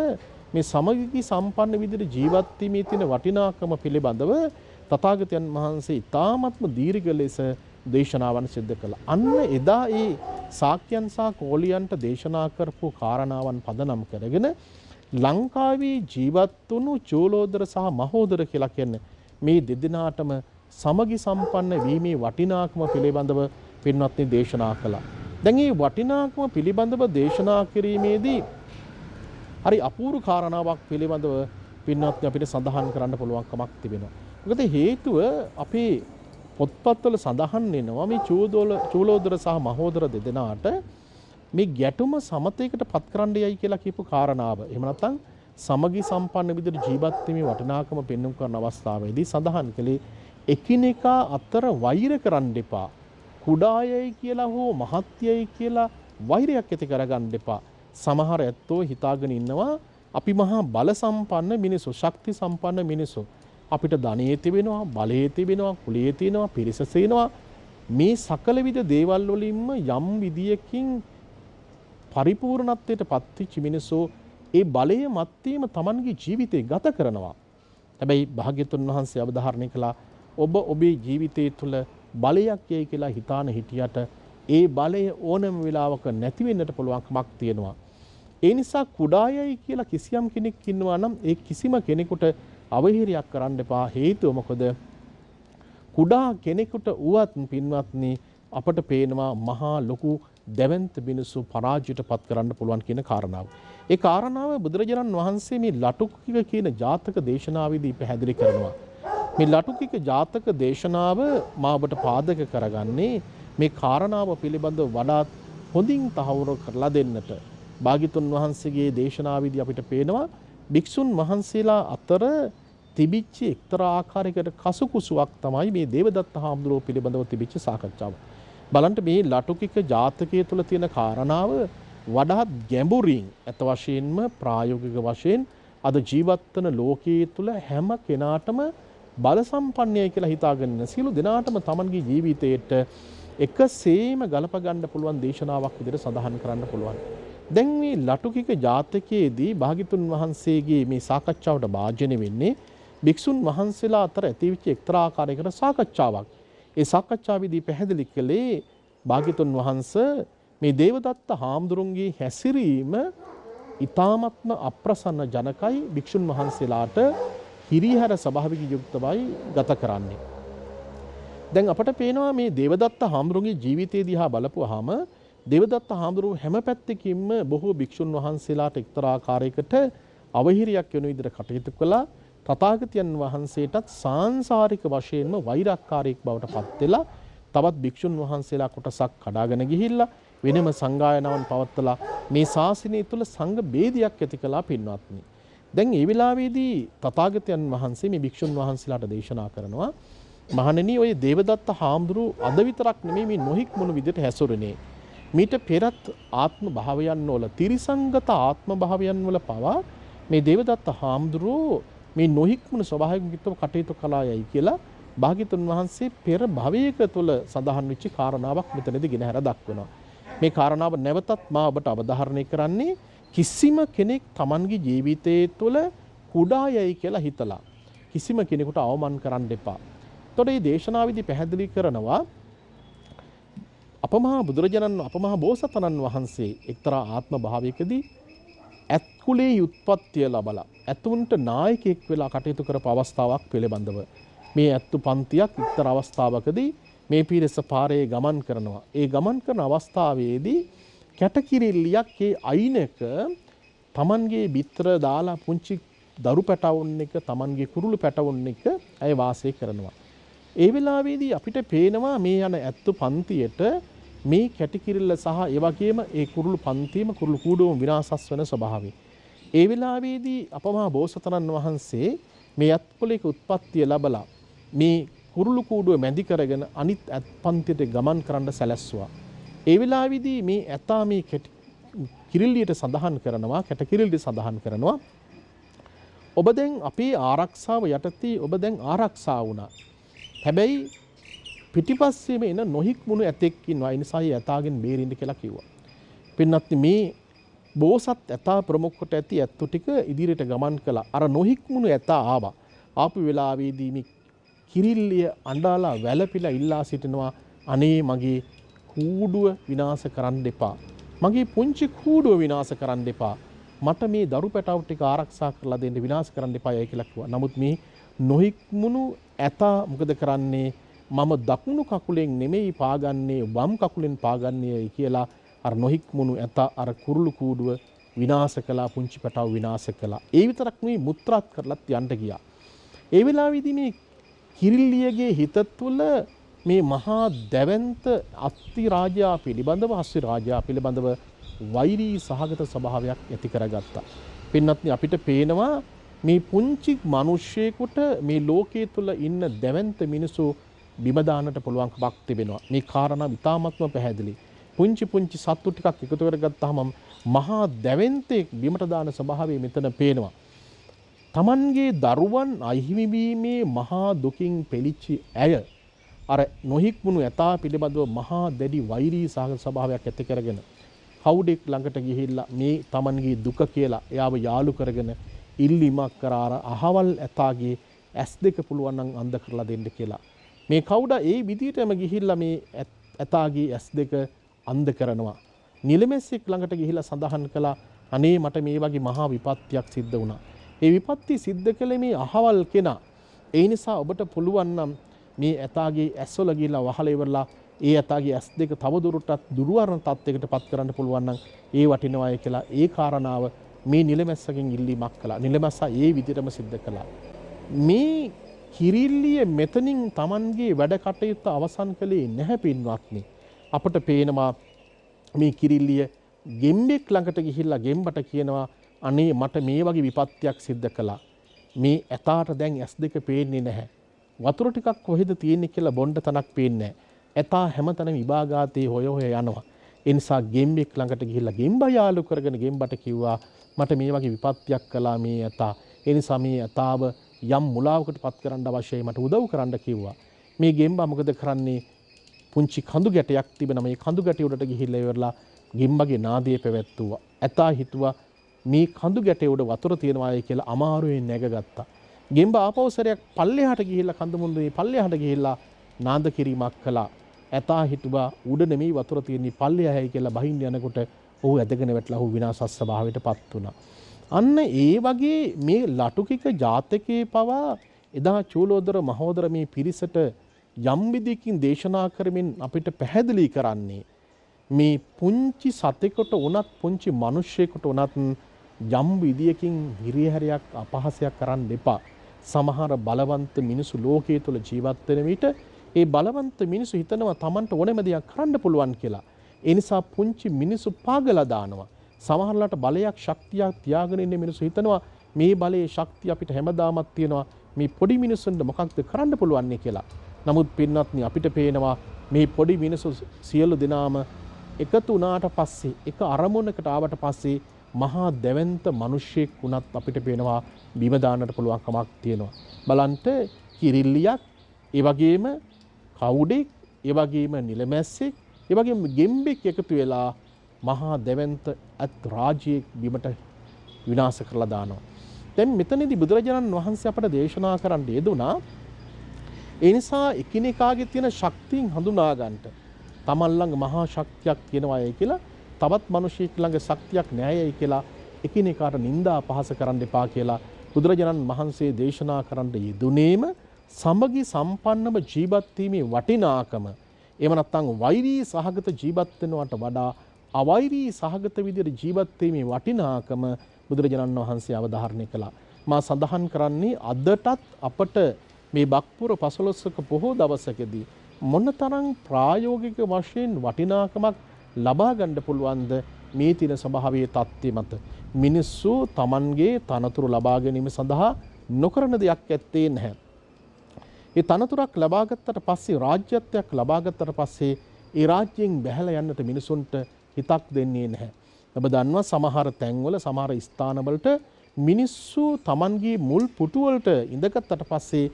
මේ සමගි සම්පන්න විදිහට ජීවත් වීමේ තියෙන වටිනාකම පිළිබඳව තථාගතයන් වහන්සේ ඊ타ත්ම දීර්ඝ ලෙස දේශනාවන් සිදු කළා. අන්න එදා ඒ ශාක්‍යයන් සහ කෝලියන්ට දේශනා කරපු කාරණාවන් පදනම් කරගෙන ලංකාවේ ජීවත් වුණු චූලෝදර සහ මහෝදර කියලා කියන්නේ මේ දෙදෙනාටම සමගි සම්පන්න වීමේ වටිනාකම පිළිබඳව පින්වත්නි දේශනා කළා. දැන් මේ වටිනාකම පිළිබඳව දේශනා කිරීමේදී හරි අපූර්ව කාරණාවක් පිළිබඳව පින්වත්නි අපිට සඳහන් කරන්න පුළුවන් කමක් තිබෙනවා. මොකද හේතුව අපේ පොත්පත්වල සඳහන් වෙනවා මේ චූලෝදර සහ මහෝදර දෙදෙනාට මේ ගැටුම සමතයකට පත් කරන්න යයි කියලා කියපු කාරණාව. එහෙම නැත්නම් සමගි සම්පන්න විදිහට ජීවත් වීමේ වටිනාකම පෙන්වන කරන අවස්ථාවේදී සඳහන් කළේ එකිනෙකා අතර වෛර කරන්න එපා. කුඩායයි කියලා හෝ මහත්යයි කියලා වෛරයක් ඇති කරගන්න එපා. සමහර ඇත්තෝ හිතාගෙන ඉන්නවා අපි මහා බල සම්පන්න මිනිස්සු, ශක්ති සම්පන්න මිනිස්සු. අපිට ධනෙ තිබෙනවා, බලය තිබෙනවා, කුලය තියෙනවා, පිරිස සේනවා. මේ සකල විද දේවල් වලින්ම යම් විදියකින් පරිපූර්ණත්වයට පත්විච්ච මිනිස්සු ඒ බලය මැත්තේම Tamanගේ ජීවිතේ ගත කරනවා. හැබැයි භාග්‍යතුන් වහන්සේ අවධාරණය කළා ඔබ ඔබේ ජීවිතය තුළ බලයක් යයි කියලා හිතාන හිටියට ඒ බලය ඕනම වෙලාවක නැති වෙන්නට පුළුවන්කමක් තියෙනවා. ඒ නිසා කුඩායයි කියලා කිසියම් කෙනෙක් ඉන්නවා නම් ඒ කිසිම කෙනෙකුට අවහිරයක් කරන්න එපා. හේතුව මොකද? කුඩා කෙනෙකුට උවත් පින්වත්නි අපට පේනවා මහා ලොකු දැවැන්ත මිනිස්සු පරාජයට පත් කරන්න පුළුවන් කියන කාරණාව. ඒ කාරණාව බුදුරජාණන් වහන්සේ මේ ලටුකික කියන ජාතක දේශනාවේදී පැහැදිලි කරනවා. මේ ලටුකික ජාතක දේශනාව මා ඔබට පාදක කරගන්නේ මේ කාරණාව පිළිබඳව වඩාත් හොඳින් තහවුරු කරලා දෙන්නට. භාග්‍යතුන් වහන්සේගේ දේශනාවේදී අපිට පේනවා භික්ෂුන් වහන්සේලා අතර තිබිච්ච එක්තරා ආකාරයකට කසුකුසුවක් තමයි මේ දේවදත්ත හාමුදුරුවෝ පිළිබඳව තිබිච්ච සාකච්ඡාව. බලන්න මේ ලටුකික ජාතකයේ තුල තියෙන කාරණාව වඩාත් ගැඹුරින් අත වශයෙන්ම ප්‍රායෝගික වශයෙන් අද ජීවත් වන ලෝකයේ තුල හැම කෙනාටම බල සම්පන්නයයි කියලා හිතාගෙන සියලු දෙනාටම තමන්ගේ ජීවිතයට එකසේම ගලප ගන්න පුළුවන් දේශනාවක් විදිහට සඳහන් කරන්න පුළුවන්. දැන් මේ ලටුකික ජාතකයේදී භාග්‍යතුන් වහන්සේගේ මේ සාකච්ඡාවට භාජනය වෙන්නේ භික්ෂුන් වහන්සේලා අතර ඇතිවෙච්ච එක්තරා ආකාරයකට සාකච්ඡාවක්. ඒ සාකච්ඡාවේදී පැහැදිලි කළේ භාග්‍යතුන් වහන්සේ මේ දේවදත්ත හාමුදුරුන්ගේ හැසිරීම ඊ타ත්ම අප්‍රසන්න ජනකයි භික්ෂුන් වහන්සේලාට හිරිහැර ස්වභාවික යුක්තවයි ගත කරන්නේ. දැන් අපට පේනවා මේ දේවදත්ත හාමුදුරුන්ගේ ජීවිතය දිහා බලපුවාම දේවදත්ත හාමුදුරුවෝ හැම පැත්තකින්ම බොහෝ භික්ෂුන් වහන්සේලාට එක්තරා ආකාරයකට අවහිරියක් වෙන විදිහට කටයුතු කළා. තථාගතයන් වහන්සේටත් සාංශාරික වශයෙන්ම වෛරක්කාරයෙක් බවට පත් වෙලා තවත් භික්ෂුන් වහන්සේලා කොටසක් කඩාගෙන ගිහිල්ලා වෙනම සංගායනාවන් පවත්වලා මේ ශාසනය තුළ සංඝ ભેදයක් ඇති කළා පින්වත්නි. දැන් මේ වෙලාවේදී තථාගතයන් වහන්සේ මේ භික්ෂුන් වහන්සේලාට දේශනා කරනවා මහණෙනි ඔය දේවදත්ත හාමුදුරුවෝ අද විතරක් නෙමෙයි මේ නොහික්මුණු විදිහට හැසුරුනේ. මීට පෙරත් ආත්ම භාවයන් වල තිරිසංගත ආත්ම භාවයන් වල පවා මේ දේවදත්ත හාමුදුරුවෝ මේ නොහික්මුණු ස්වභාවයෙන් යුක්තව කටයුතු කළායයි කියලා භාග්‍යතුන් වහන්සේ පෙර භවයක තුල සඳහන් වෙච්ච කාරණාවක් මෙතනදී ගෙනහැර දක්වනවා. මේ කාරණාව නැවතත් මා ඔබට අවධාරණය කරන්නේ කිසිම කෙනෙක් Tamanගේ ජීවිතයේ තුල කුඩායයි කියලා හිතලා කිසිම කෙනෙකුට අවමන් කරන්න එපා. එතකොට මේ දේශනාවේදී පැහැදිලි කරනවා අපමහා බුදුරජාණන් අපමහා බෝසතාණන් වහන්සේ එක්තරා ආත්ම භාවයකදී ඇත්කුලේ උත්පත්තිය ලබලා ඇතුන්ට නායකයෙක් වෙලා කටයුතු කරපු අවස්ථාවක් පිළිබඳව මේ ඇත්තු පන්තියක් එක්තරා අවස්ථාවකදී මේ පිරිස පාරේ ගමන් කරනවා. ඒ ගමන් කරන අවස්ථාවේදී කැටකිරිල්ලියක් ඒ අයිනක Tamanගේ බිත්තර දාලා පුංචි දරු පැටවුන් එක Tamanගේ කුරුළු පැටවුන් එක ඇය වාසය කරනවා. ඒ වෙලාවේදී අපිට පේනවා මේ යන ඇත්තු පන්තියට මේ කැටකිරිල්ල සහ ඒ වගේම ඒ කුරුළු පන්තියම කුරුළු කූඩුවම විනාශස් වෙන ස්වභාවය. ඒ වෙලාවේදී අපමහා බෝසතාණන් වහන්සේ මේ ඇත්පොලේක උත්පත්තිය ලැබලා මේ කුරුළු කූඩුව මැදි කරගෙන අනිත් ඇත් පන්තියට ගමන් කරන්න සැලැස්සුවා. ඒ වෙලාවේදී මේ ඇතා මේ කිරිල්ලියට සඳහන් කරනවා කැටකිරිල්ලියට සඳහන් කරනවා ඔබ දැන් අපේ ආරක්ෂාව යටතේ ඔබ දැන් ආරක්ෂා වුණා. හැබැයි පිටිපස්සේම එන නොහික්මුණු ඇතෙක් ඉන්නවා. ඒ නිසා ඇතාගෙන් බේරින්න කියලා කිව්වා. පින්වත්නි මේ බෝසත් ඇතා ප්‍රමුඛ ඇති ඇත්තු ටික ඉදිරියට ගමන් කළා. අර නොහික්මුණු ඇතා ආවා. ආපු වෙලාවේදී මේ කිරිල්ලිය අඬලා වැළපිලා ඉල්ලා සිටිනවා අනේ මගේ කූඩුව විනාශ කරන්න එපා. මගේ පුංචි කූඩුව විනාශ කරන්න එපා. මට මේ දරු පැටවු ටික ආරක්ෂා කරලා දෙන්න විනාශ කරන්න එපා යයි කියලා කිව්වා. නමුත් මේ නොහික්මුණු ඇතා මොකද කරන්නේ? මම දකුණු කකුලෙන් නෙමෙයි පාගන්නේ වම් කකුලෙන් පාගන්නේ කියලා අර නොහික්මුණු ඇතා අර කුරුළු කූඩුව විනාශ කළා. පුංචි පැටවු විනාශ කළා. ඒ විතරක් නෙමෙයි මුත්‍රාත් කරලත් යන්න ගියා. ඒ වෙලාවේදී මේ කිරිල්ලියගේ හිත තුළ මේ මහා දැවැන්ත අත්ති රාජයා පිළිබඳව අස්වි රාජයා පිළිබඳව වෛරී සහගත ස්වභාවයක් ඇති කරගත්තා. පින්වත්නි අපිට පේනවා මේ පුංචි මිනිස්සෙකුට මේ ලෝකයේ තුල ඉන්න දැවැන්ත මිනිසු බිම දාන්නට පුළුවන්කමක් තිබෙනවා. මේ කාරණා ඉතාමත්ම පැහැදිලි. පුංචි සත්තු ටිකක් එකතු කරගත්තාම මහා දැවැන්තෙක් බිමට දාන ස්වභාවය මෙතන පේනවා. Tamanගේ දරුවන් අහිමි වීමේ මහා දුකින් පෙළීච්ච ඇය අර නොහික්මුණු ඇතා පිළිබඳව මහා දැඩි වෛරී සහගත ස්වභාවයක් ඇති කරගෙන කවුඩෙක් ළඟට ගිහිල්ලා මේ Tamanගේ දුක කියලා එයාව යාළු කරගෙන ඉල්ලීමක් කරා අහවල් ඇතාගේ S2 පුළුවන් නම් අන්ධ කරලා දෙන්න කියලා. මේ කවුඩා ඒ විදිහටම ගිහිල්ලා මේ ඇතාගේ S2 අන්ධ කරනවා. නිලමැස්සෙක් ළඟට ගිහිල්ලා සඳහන් කළා අනේ මට මේ වගේ මහා විපත්තියක් සිද්ධ වුණා. ඒ විපත්ති සිද්ධ කළේ මේ අහවල් කෙනා. ඒ නිසා ඔබට පුළුවන් නම් මේ ඇතාගේ ඇස්වල ගිහිල්ලා වහලා ඉවරලා ඒ ඇතාගේ ඇස් දෙක තවදුරටත් දුර්වර්ණ තත්යකට පත් කරන්න පුළුවන් නම් ඒ වටිනවායි කියලා ඒ කාරණාව මේ නිලමැස්සගෙන් ඉල්ලීමක් කළා. නිලමැස්සා ඒ විදිහටම සිද්ධ කළා. මේ කිරිල්ලිය මෙතනින් Tamanගේ වැඩ කටයුත්ත අවසන් කළේ නැහැ පින්වත්නි. අපට පේනවා මේ කිරිල්ලිය ගෙම්බෙක් ළඟට ගිහිල්ලා ගෙම්බට කියනවා අනේ මට මේ වගේ විපත්තියක් සිද්ධ කළා. මේ ඇතාට දැන් S2 පේන්නේ නැහැ. වතුර ටිකක් කොහෙද තියෙන්නේ කියලා බොණ්ඩ තනක් පේන්නේ නැහැ. ඇතා හැමතැනම විභාගාතේ හොය යනවා. ඒ නිසා ගෙම්බෙක් ළඟට ගිහිල්ලා ගෙම්බ යාළු කරගෙන ගෙම්බට කිව්වා මට මේ වගේ විපත්තියක් කළා මේ ඇතා. ඒ නිසා මේ ඇතාව යම් මුලාවකට පත් කරන්න අවශ්‍යයි මට උදව් කරන්න කිව්වා. මේ ගෙම්බා මොකද කරන්නේ? පුංචි කඳු ගැටයක් තිබෙන මේ කඳු ගැටිය උඩට ගිහිල්ලා ඉවරලා ගෙම්බගේ නාදයේ පැවැත්තුවා. ඇතා හිතුවා මේ කඳු ගැටේ උඩ වතුර තියෙනවායි කියලා අමාරුවෙන් නැගගත්තා. ගෙම්බ ආපහු සැරයක් පල්ලෙහාට ගිහිල්ලා කඳු මුදුනේ පල්ලෙහාට ගිහිල්ලා නාද කිරීමක් කළා. ඇතා හිතුවා උඩ නෙමෙයි වතුර තියෙන්නේ පල්ලෙහායි කියලා බහින්න යනකොට ඔහු ඇදගෙන වැටලා ඔහු විනාශස් ස්වභාවයටපත් වුණා. අන්න ඒ වගේ මේ ලටුකික ජාතකයේ පවා එදා චූලෝදර මහෝදර මේ පිරිසට යම් විදිහකින් දේශනා කරමින් අපිට පැහැදිලි කරන්නේ මේ පුංචි සතෙකුට උනත් පුංචි මිනිහෙකුට උනත් යම් විදියකින් හිරිහැරයක් අපහාසයක් කරන්න එපා. සමහර බලවන්ත මිනිසු ලෝකයේ තුල ජීවත් වෙන විට ඒ බලවන්ත මිනිසු හිතනවා Tamanට ඕනෑම දෙයක් කරන්න පුළුවන් කියලා. ඒ නිසා පුංචි මිනිසු පාගලා දානවා. සමහරලාට බලයක් ශක්තියක් තියාගෙන ඉන්න මිනිසු හිතනවා මේ බලයේ ශක්තිය අපිට හැමදාමත් තියෙනවා. මේ පොඩි මිනිසුන්ට මොකක්ද කරන්න පුළුවන් කියලා. නමුත් පින්වත්නි අපිට පේනවා මේ පොඩි මිනිසු සියලු දෙනාම එකතු වුණාට පස්සේ එක අරමුණකට ආවට පස්සේ මහා දැවැන්ත මිනිසෙක් වුණත් අපිට පේනවා බිම දාන්නට පුළුවන් කමක් තියෙනවා. බලන්න කිරිල්ලියක්, ඒ වගේම කවුඩෙක්, ඒ වගේම නිලමැස්සෙක්, ඒ වගේම ගෙම්බෙක් එකතු වෙලා මහා දැවැන්ත අත් රාජ්‍යයක් බිමට විනාශ කරලා දානවා. දැන් මෙතනදී බුදුරජාණන් වහන්සේ අපට දේශනා කරන්න යෙදුනා ඒ නිසා එකිනෙකාගේ තියෙන ශක්තියින් හඳුනා ගන්නට තමන් ළඟ මහා ශක්තියක් තියෙනවායි කියලා තවත් මිනිසෙක් ළඟ ශක්තියක් නැහැයි කියලා එකිනෙකාට නිନ୍ଦා අපහාස කරන්න එපා කියලා බුදුරජාණන් වහන්සේ දේශනා කරන්න යෙදුනේම සමගි සම්පන්නව ජීවත් වීමේ වටිනාකම එහෙම නැත්නම් වෛරී සහගත ජීවත් වෙනවට වඩා අවෛරී සහගත විදිහට ජීවත් වීමේ වටිනාකම බුදුරජාණන් වහන්සේ අවධාරණය කළා. මා සඳහන් කරන්නේ අදටත් අපට මේ බක්පුර 15ක පොහොව දවසකදී මොනතරම් ප්‍රායෝගික වශයෙන් වටිනාකමක් ලබා ගන්න පුළුවන්ද මේ තින ස්වභාවයේ தත්ත්වය මත මිනිස්සු Tamanගේ තනතුරු ලබා ගැනීම සඳහා නොකරන දෙයක් ඇත්තේ නැහැ. ඒ තනතුරක් ලබා ගත්තට පස්සේ රාජ්‍යත්වයක් ලබා ගත්තට පස්සේ ඒ රාජ්‍යයෙන් බැහැලා යන්නට මිනිසුන්ට හිතක් දෙන්නේ නැහැ. ඔබ දන්නවා සමහර තැන්වල සමහර ස්ථානවලට මිනිස්සු Tamanගේ මුල් පුටු වලට ඉඳගත්තට පස්සේ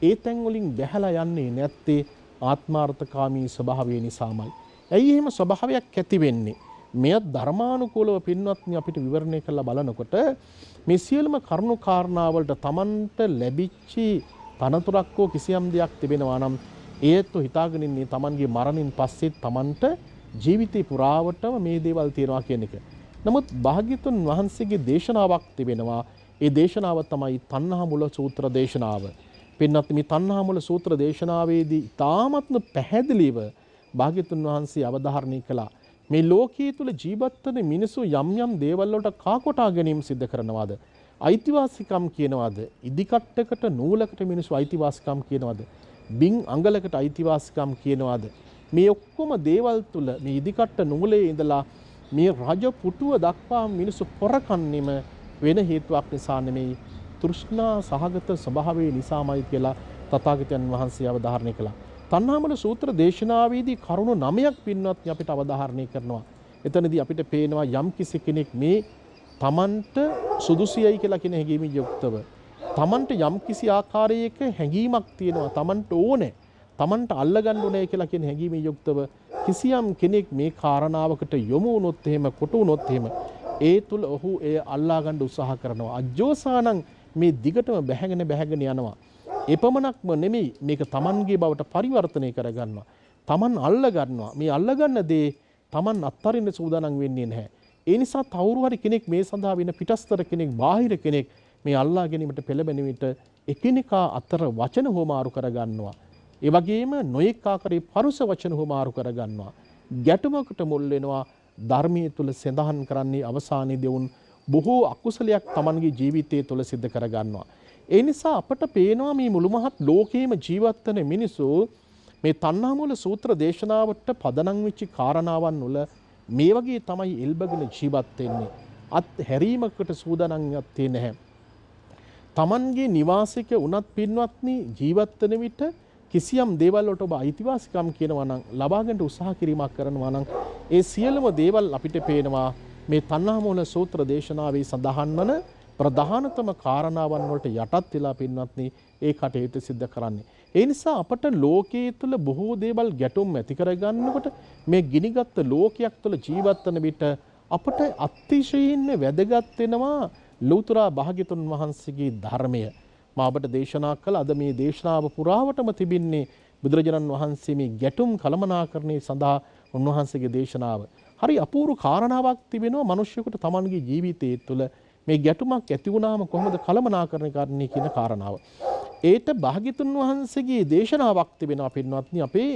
ඒ තැන් වලින් බැහැලා යන්නේ නැත්තේ ආත්මාර්ථකාමී ස්වභාවය නිසාමයි. ඇයි එහෙම ස්වභාවයක් ඇති වෙන්නේ? මෙය ධර්මානුකූලව පින්වත්නි අපිට විවරණය කරලා බලනකොට මේ සියලුම කරුණු කාරණා වලට Tamanට ලැබිච්ච තනතුරක් හෝ කිසියම් දෙයක් තිබෙනවා නම් ඒත් හිතාගෙන ඉන්නේ Tamanගේ මරණින් පස්සේ Tamanට ජීවිතේ පුරාවටම මේ දේවල් තියෙනවා කියන එක. නමුත් භාග්‍යතුන් වහන්සේගේ දේශනාවක් තිබෙනවා. ඒ දේශනාව තමයි තණ්හා මුල සූත්‍ර දේශනාව. පින්නත් මේ තණ්හා මුල සූත්‍ර දේශනාවේදී තාමත්ම පැහැදිලිව භාග්‍යතුන් වහන්සේ අවධාරණය කළා. මේ ලෝකයේ තුල ජීවත් වෙන මිනිසු යම් යම් දේවල් වලට කාකොටා ගැනීම සිද්ධ කරනවාද? අයිතිවාසිකම් කියනවාද? ඉදිකට්ටකට නූලකට මිනිසු අයිතිවාසිකම් කියනවාද? බින් අඟලකට අයිතිවාසිකම් කියනවාද? මේ ඔක්කොම දේවල් තුල මේ ඉදිකට්ට නූලේ ඉඳලා මේ රජ පුටුව දක්වා මිනිසු පොරකන්නේම වෙන හේතුවක් නිසා නෙමෙයි තෘෂ්ණා සහගත ස්වභාවය නිසාමයි කියලා තථාගතයන් වහන්සේ අවධාරණය කළා. තණ්හාමල සූත්‍ර දේශනාවේදී කරුණු 9ක් පින්වත්නි අපිට අවධාරණය කරනවා. එතනදී අපිට පේනවා යම් කිසි කෙනෙක් මේ තමන්ට සුදුසියයි කියලා කියන හැඟීමෙන් යුක්තව තමන්ට යම් කිසි ආකාරයක හැඟීමක් තියෙනවා තමන්ට ඕනේ තමන්ට අල්ලගන්න ඕනේ කියලා කියන හැඟීමෙන් යුක්තව කිසියම් කෙනෙක් මේ කාරණාවකට යොමු වුණොත් එහෙම කොටු වුණොත් එහෙම ඒ තුල ඔහු ඒ අල්ලා ගන්න උත්සාහ කරනවා. අජෝසානං මේ දිගටම බැහැගෙන යනවා. එපමණක්ම නෙමෙයි මේක තමන්ගේ බවට පරිවර්තනය කරගන්නවා. තමන් අල්ල ගන්නවා. මේ අල්ල ගන්න දේ තමන් අත්හරින්න සූදානම් වෙන්නේ නැහැ. ඒ නිසා කවුරු හරි කෙනෙක් මේ සඳහා වෙන පිටස්තර කෙනෙක් බාහිර කෙනෙක් මේ අල්ලා ගැනීමට පෙළඹෙන විට එකිනෙකා අතර වචන හොමාරු කරගන්නවා. ඒ වගේම නොයෙක් ආකාරයේ පරුස වචන හොමාරු කරගන්නවා. ගැටුමකට මුල් වෙනවා. ධර්මයේ තුල සඳහන් කරන්නේ අවසානයේදී වුන් බොහෝ අකුසලයක් තමන්ගේ ජීවිතයේ තුල සිද්ධ කරගන්නවා. ඒ නිසා අපට පේනවා මේ මුළු මහත් ලෝකයේම ජීවත් වෙන මිනිස්සු මේ තණ්හා මූල සූත්‍ර දේශනාවට පදනම් වෙච්ච කාරණාවන් වල මේ වගේ තමයි එල්බගෙන ජීවත් වෙන්නේ. අත් හැරීමකට සූදානම් යත්තේ නැහැ. තමන්ගේ නිවාසික උනත් පින්වත්නි ජීවත් වෙන විට කිසියම් දේවල් වලට ඔබ අයිතිවාසිකම් කියනවා නම් ලබා ගන්න උත්සාහ කිරීමක් කරනවා නම් ඒ සියලුම දේවල් අපිට පේනවා මේ තණ්හා මූල සූත්‍ර දේශනාවේ සඳහන් වන ප්‍රධානතම කාරණාවන් වලට යටත් වෙලා පින්වත්නි ඒ කටයුතු සිද්ධ කරන්නේ. ඒ නිසා අපට ලෝකයේ තුල බොහෝ දේවල් ගැටුම් ඇති කරගන්නකොට මේ ගිනිගත් ලෝකයක් තුල ජීවත් වෙන විට අපට අතිශයින් වැදගත් වෙනවා ලෞතර භාග්‍යතුන් වහන්සේගේ ධර්මය. මා ඔබට දේශනා කළ අද මේ දේශනාව පුරාවටම තිබින්නේ බුදුරජාණන් වහන්සේ මේ ගැටුම් කළමනාකරණය සඳහා උන්වහන්සේගේ දේශනාව. හරි අපූර්ව කාරණාවක් තිබෙනවා මිනිස්සුන්ට තමන්ගේ ජීවිතයේ තුළ මේ ගැටුමක් ඇති වුණාම කොහොමද කළමනාකරණය කරන්නේ කියන කාරණාව. ඒට භාග්‍යතුන් වහන්සේගේ දේශනාවක් තිබෙනවා පින්වත්නි අපේ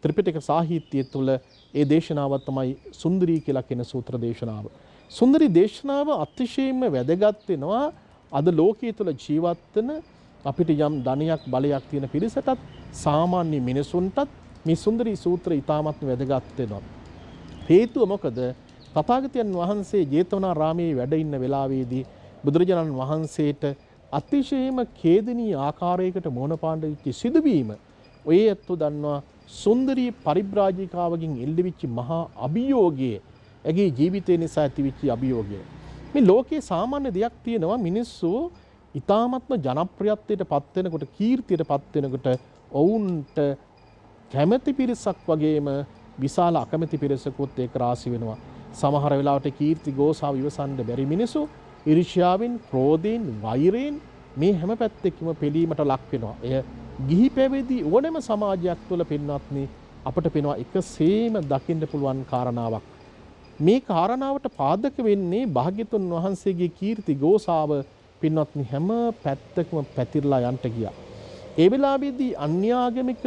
ත්‍රිපිටක සාහිත්‍යය තුළ ඒ දේශනාව තමයි සුන්දරී කියලා කියන සූත්‍ර දේශනාව. සුන්දරී දේශනාව අතිශයින්ම වැදගත් වෙනවා අද ලෝකයේ තුළ ජීවත් වෙන අපිට යම් ධනයක් බලයක් තියෙන පිරිසටත් සාමාන්‍ය මිනිසුන්ටත් මේ සුන්දරී සූත්‍රය ඉතාමත් වැදගත් වෙනවා. හේතුව මොකද? තථාගතයන් වහන්සේ ජේතවනාරාමයේ වැඩ ඉන්න වෙලාවේදී බුදුරජාණන් වහන්සේට අතිශයම ඛේදනීය ආකාරයකට මුහුණ පාන්න වෙච්ච සිදුවීම ඔය ඇත්තෝ දන්නවා සුන්දරී පරිබ්‍රාජිකාවකින් එල්ලෙවිච්ච මහා අභියෝගයේ ඇගේ ජීවිතය නිසා ඇතිවෙච්ච අභියෝගය. මේ ලෝකේ සාමාන්‍ය දෙයක් තියෙනවා මිනිස්සු ඊ타ත්ම ජනප්‍රියත්වයට පත් වෙනකොට කීර්තියට පත් වෙනකොට ඔවුන්ට කැමැති පිරිසක් වගේම විශාල අකමැති පිරිසකුත් ඒක රාශි වෙනවා. සමහර වෙලාවට කීර්ති ගෝසාව ඉවසන්න බැරි මිනිස්සු ඊර්ෂ්‍යාවෙන්, ක්‍රෝධයෙන්, වෛරයෙන් මේ හැම පැත්තකින්ම පිළීමට ලක් වෙනවා. එය ගිහි පැවිදි ඕනෑම සමාජයක් තුළ පින්වත්නි අපට පේනවා එකසේම දකින්න පුළුවන් කාරණාවක්. මේ කාරණාවට පාදක වෙන්නේ භාග්‍යතුන් වහන්සේගේ කීර්ති ගෝසාව පින්වත්නි හැම පැත්තකම පැතිරලා යන්ට ගියා. ඒ වෙලාවේදී අන්‍යාගමික